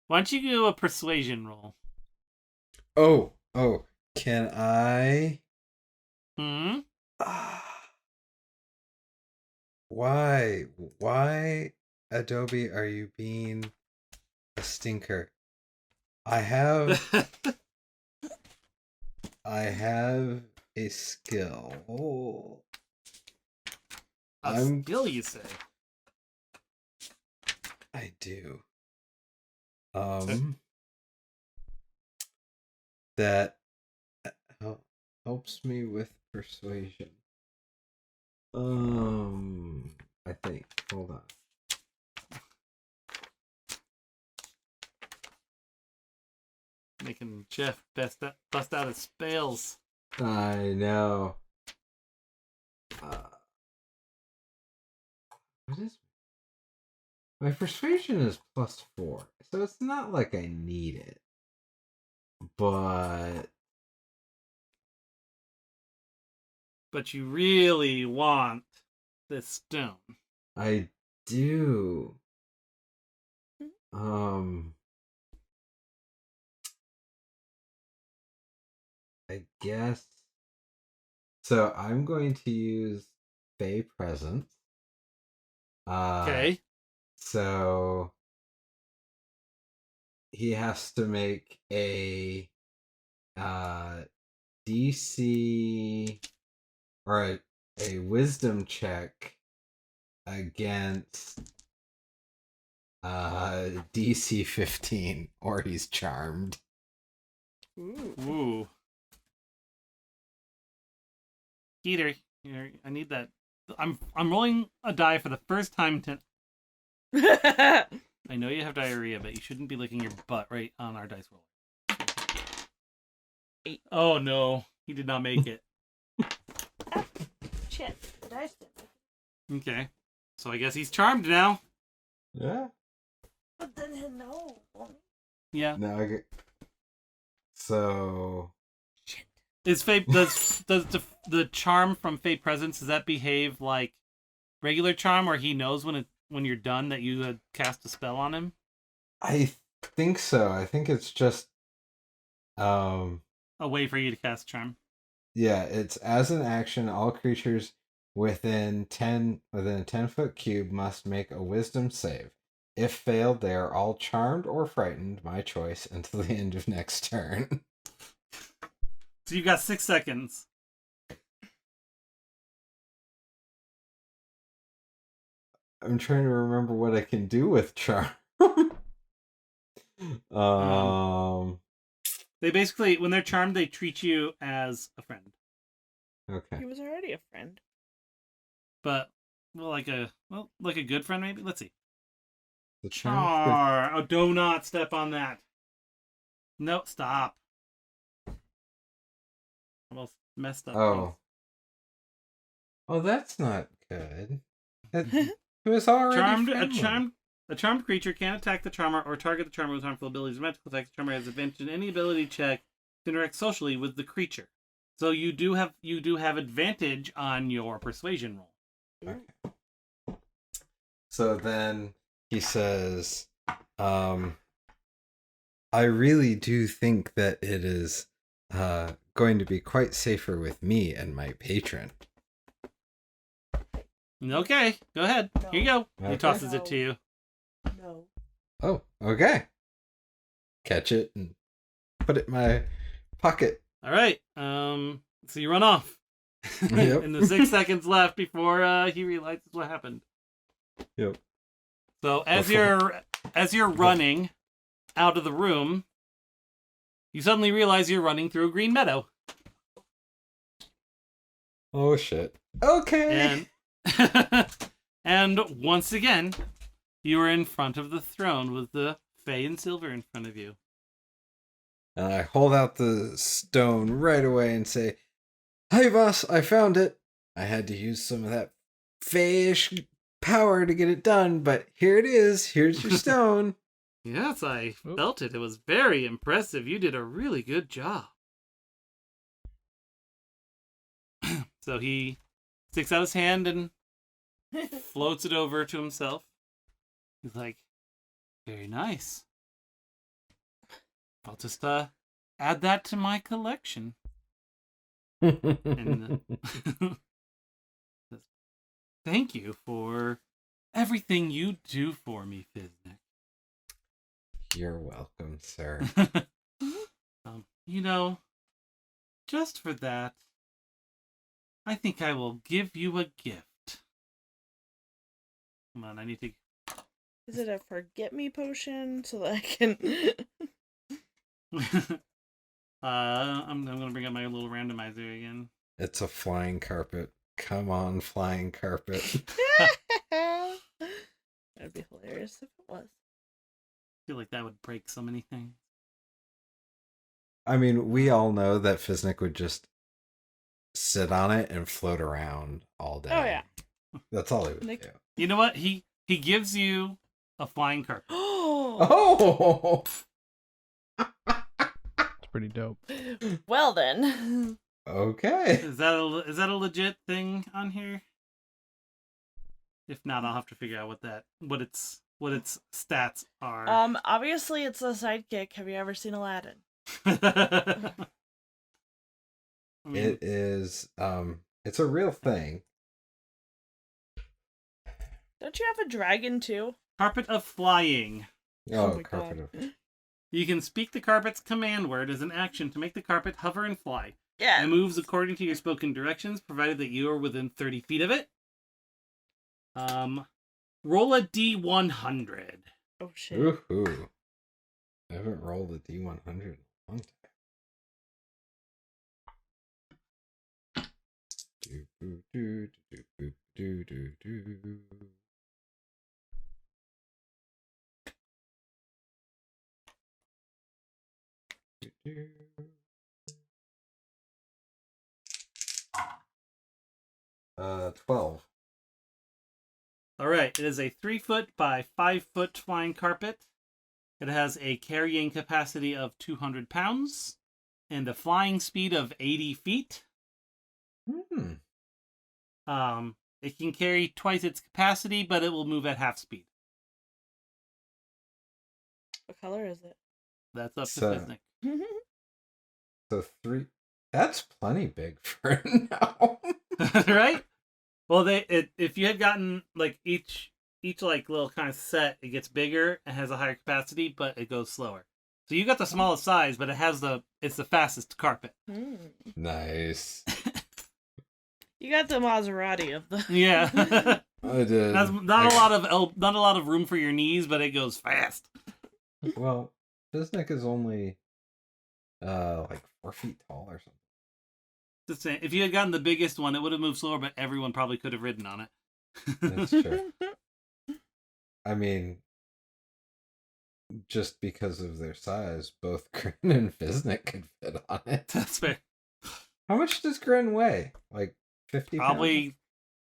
Why don't you do a persuasion roll? Oh, can I? Why, Adobe, are you being a stinker? I have a skill. Skill, you say? I do. That helps me with persuasion. I think. Hold on. Making Jeff bust out his spells. I know. What is my persuasion is +4, so it's not like I need it. But you really want this stone. I do. I guess. So I'm going to use Fey Presence. Okay. So he has to make a DC or a wisdom check against DC 15 or he's charmed. Ooh. Peter, I need that. I'm rolling a die for the first time I know you have diarrhea, but you shouldn't be licking your butt right on our dice roll. 8. Oh no, he did not make it. Shit, the dice didn't. Okay, so I guess he's charmed now. Yeah. But then no. Yeah. No, I get. So. Shit. Is Fate does the charm from Fate Presence, does that behave like regular charm, where he knows when you're done that you had cast a spell on him? I think so. I think it's just a way for you to cast charm. Yeah, it's as an action, all creatures within a 10-foot cube must make a wisdom save. If failed, they are all charmed or frightened, my choice, until the end of next turn. So you've got 6 seconds. I'm trying to remember what I can do with charm. They basically, when they're charmed, they treat you as a friend. Okay. He was already a friend. But like a good friend, maybe. Let's see. The charm. Oh, do not step on that. No, stop. Almost messed up. Oh. Oh, that's not good. It was already friendly. A charmed creature can't attack the charmer or target the charmer with harmful abilities or magical attacks. The charmer has advantage in any ability check to interact socially with the creature. So you do have advantage on your persuasion roll. Okay. So then he says, I really do think that it is going to be quite safer with me and my patron. Okay, go ahead. No. Here you go. Okay. He tosses it to you. No. Oh, okay. Catch it and put it in my pocket. All right. So you run off. Yep. And the 6 seconds left before he realizes what happened. Yep. So as you're running out of the room, you suddenly realize you're running through a green meadow. Oh shit. Okay. And once again, you are in front of the throne with the Fey and Silver in front of you. And I hold out the stone right away and say, "Hey, boss, I found it. I had to use some of that Feyish power to get it done, but here it is. Here's your stone." Yes, I felt it. It was very impressive. You did a really good job. So he sticks out his hand and floats it over to himself. He's like, very nice. I'll just add that to my collection. And thank you for everything you do for me, Fiznik. You're welcome, sir. Just for that, I think I will give you a gift. Come on, I need to... Is it a forget me potion so that I can... I'm gonna bring up my little randomizer again. It's a flying carpet. Come on, flying carpet. That'd be hilarious if it was. I feel like that would break so many things. I mean, we all know that Fiznik would just sit on it and float around all day. Oh yeah. That's all he would Nick- do. You know what? He gives you a flying carpet. Oh! It's pretty dope. Well then. Okay. Is that a legit thing on here? If not, I'll have to figure out what its stats are. Obviously it's a sidekick. Have you ever seen Aladdin? I mean, It is, it's a real thing. Don't you have a dragon too? carpet of flying. Oh, my carpet God. of... You can speak the carpet's command word as an action to make the carpet hover and fly. Yeah. It moves according to your spoken directions, provided that you are within 30 feet of it. Roll a D100. Oh shit. Woohoo. I haven't rolled a D100 in a long time. Do. 12. Alright, it is a 3-foot by 5-foot flying carpet. It has a carrying capacity of 200 pounds and a flying speed of 80 feet. It can carry twice its capacity, but it will move at half speed. What color is it? That's up to So- Fiznik. So 3. That's plenty big for now. Right? Well, if you had gotten like each like little kind of set, it gets bigger and has a higher capacity, but it goes slower. So you got the smallest size, but it's the fastest carpet. Nice. You got the Maserati of the. Yeah. I did. That's not a lot of room for your knees, but it goes fast. Well, Fiznik is only like 4 feet tall or something. Just saying, if you had gotten the biggest one, it would have moved slower, but everyone probably could have ridden on it. That's true. I mean, just because of their size, both Grin and Fiznik could fit on it. That's fair. How much does Grin weigh? Like 50 Probably,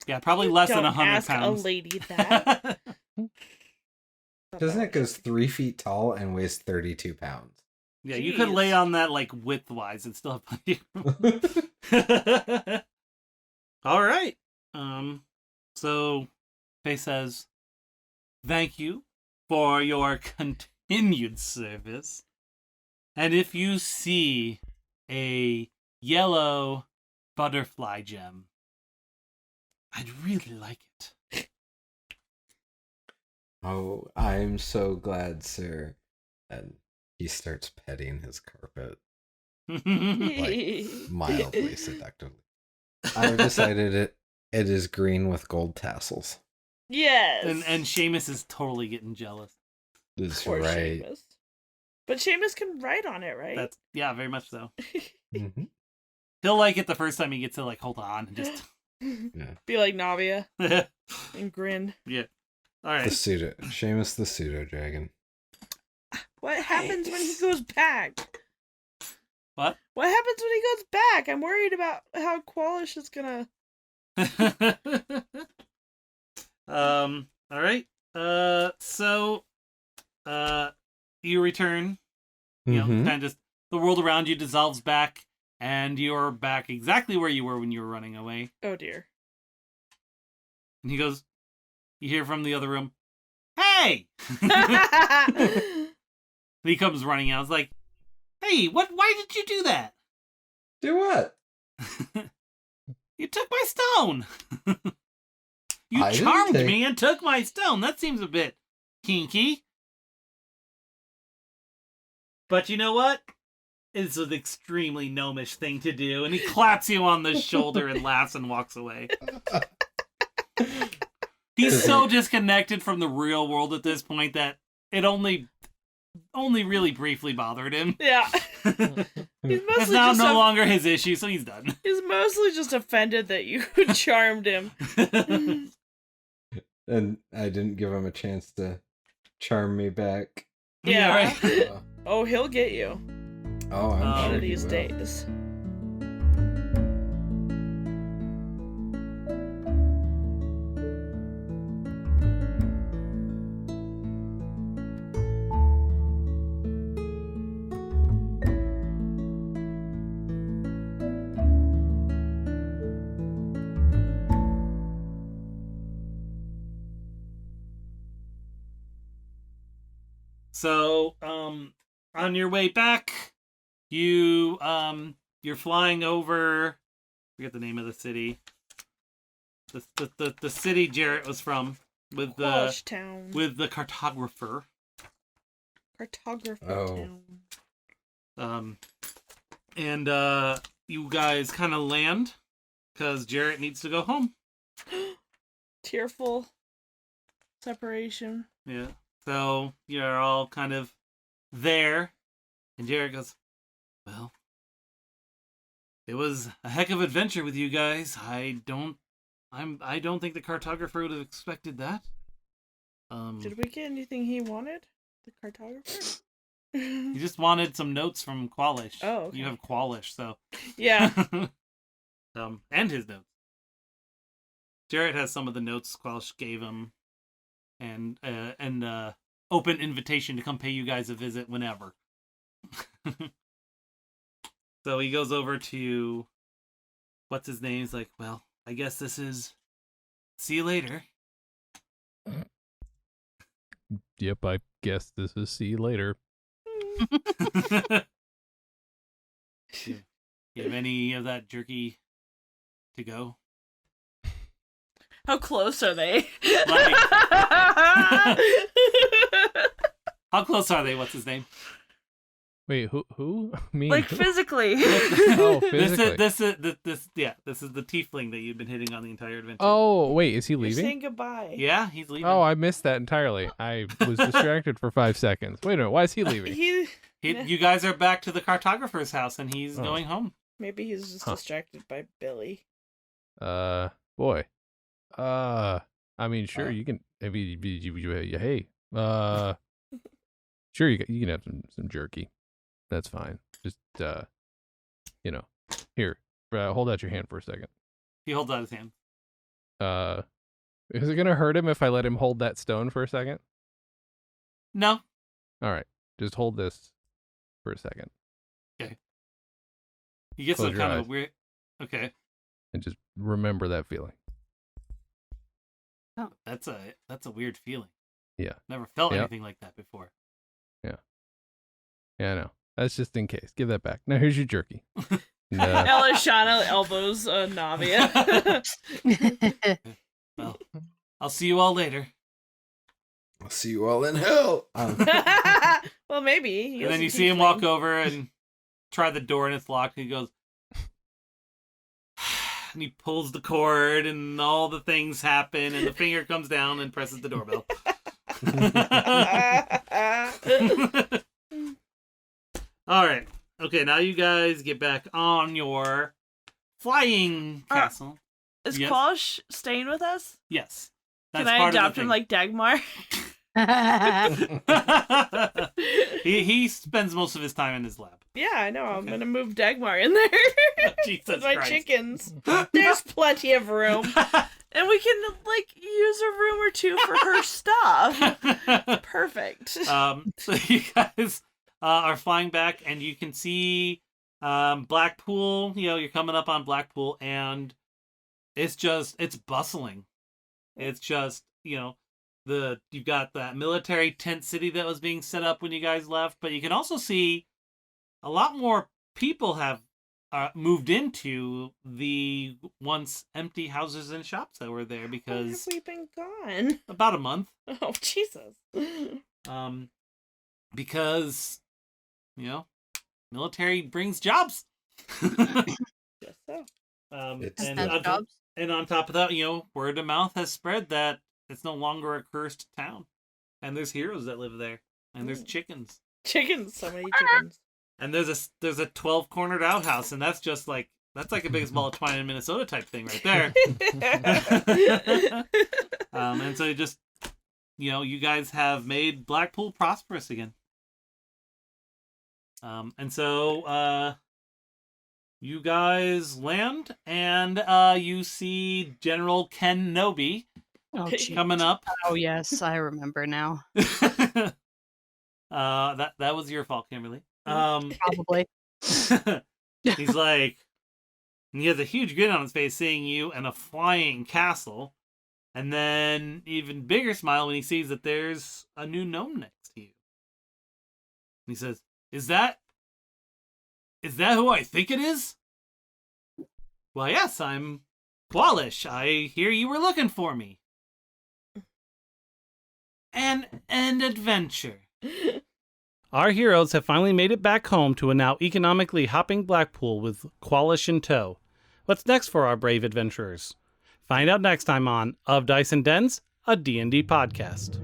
yeah, probably less than Don't 100 ask pounds. a lady that. Fiznik is 3 feet tall and weighs 32 pounds. Yeah, you could lay Jeez. on that like width-wise and still have plenty of room. All right. So Faye says, "Thank you for your continued service. And if you see a yellow butterfly gem, I'd really like it." Oh, I'm so glad, sir. And he starts petting his carpet, like mildly seductively. I've decided it is green with gold tassels. Yes. And Seamus is totally getting jealous. That's Poor right. Seamus. But Seamus can write on it, right? That's very much so. Mhm. He'll like it the first time he gets to like hold on and just Be like Navia yeah. and grin. All right. Seamus the pseudo dragon. What happens when he goes back? What? What happens when he goes back? I'm worried about how Qualish is gonna. All right. So you return. You know, Mhm. kind of just the world around you dissolves back, and you're back exactly where you were when you were running away. Oh dear. And he goes, you hear from the other room, "Hey!" He comes running out. It's like, "Hey, why did you do that? Do what? You took my stone. You I didn't charmed take- me and took my stone. That seems a bit kinky." But you know what? It's an extremely gnomish thing to do. And he claps you on the shoulder and laughs and walks away. He's so disconnected from the real world at this point that it only really briefly bothered him. Yeah. He's It's mostly now just no longer his issue, so he's done. He's mostly just offended that you charmed him. And I didn't give him a chance to charm me back. Yeah. Right. Oh, he'll get you Oh, I'm one sure of he these will. days. So, on your way back, you're flying over. I forget the name of the city. The city Jarrett was from with Town. with the cartographer. Cartographer Town. And you guys kind of land because Jarrett needs to go home. Tearful separation. Yeah. So you're all kind of there, and Jarrett goes, "Well, it was a heck of an adventure with you guys. I don't think the cartographer would have expected that. Did we get anything he wanted? The cartographer? He just wanted some notes from Qualish. Oh, okay. You have Qualish, so yeah. And his notes. Jarrett has some of the notes Qualish gave him, and open invitation to come pay you guys a visit whenever. So he goes over to what's his name. He's like, "Well, I guess this is. See you later." Yep, I guess this is see you later. You have any of that jerky to go? How close are they? How close are they? What's his name? Wait, who? Me? Like physically. Oh, physically. This is the tiefling that you've been hitting on the entire adventure. Oh, wait, is he You're leaving? saying goodbye. Yeah, he's leaving. Oh, I missed that entirely. I was distracted for 5 seconds. Wait a minute, why is he leaving? You guys are back to the cartographer's house, and he's going home. Maybe he's just distracted by Billy. Boy. I mean, sure, you can. Hey, sure, you can have some jerky. That's fine. Just here, hold out your hand for a second. He holds out his hand. Is it gonna hurt him if I let him hold that stone for a second? No. All right, just hold this for a second. Okay. He gets Close some your kind eyes. of weird. Okay. And just remember that feeling. Oh, that's a weird feeling. Yeah. Never felt Yep. anything like that before. Yeah, I know. That's just in case. Give that back. Now here's your jerky. And, Elishana elbows Navia. Well, I'll see you all later. I'll see you all in hell. Well, maybe. He And then is a you see him walk tiefling. over and try the door, and it's locked. And he goes, and he pulls the cord, and all the things happen, and the finger comes down and presses the doorbell. All right. Okay, now you guys get back on your flying castle. Is Yes. Quash staying with us? Yes. Can I adopt him like Dagmar? he spends most of his time in his lab. Yeah, I know. I'm Okay. gonna move Dagmar in there. Jesus With my Christ. chickens. There's plenty of room. And we can, use a room or two for her stuff. Perfect. So you guys are flying back, and you can see Blackpool. You're coming up on Blackpool, and it's bustling. It's just, you've got that military tent city that was being set up when you guys left, but you can also see a lot more people have moved into the once empty houses and shops that were there Where because have we been gone? about a month. Oh, Jesus. Because, military brings jobs. Guess so. And on top of that, word of mouth has spread that it's no longer a cursed town. And there's heroes that live there. And there's chickens. Chickens. So many chickens. And there's a 12-cornered outhouse, and that's just that's like a biggest ball of twine in Minnesota type thing right there. And so just, you guys have made Blackpool prosperous again. And so you guys land, and you see General Ken Nobi coming up. Oh yes, I remember now. That was your fault, Kimberly. Probably. He's like, and he has a huge grin on his face seeing you in a flying castle, and then even bigger smile when he sees that there's a new gnome next to you. he says, Is that who I think it is? Well, yes, I'm Qualish. I hear you were looking for me. An adventure. Our heroes have finally made it back home to a now economically hopping Blackpool with Qualish in tow. What's next for our brave adventurers? Find out next time on Of Dice and Dens, a D&D podcast.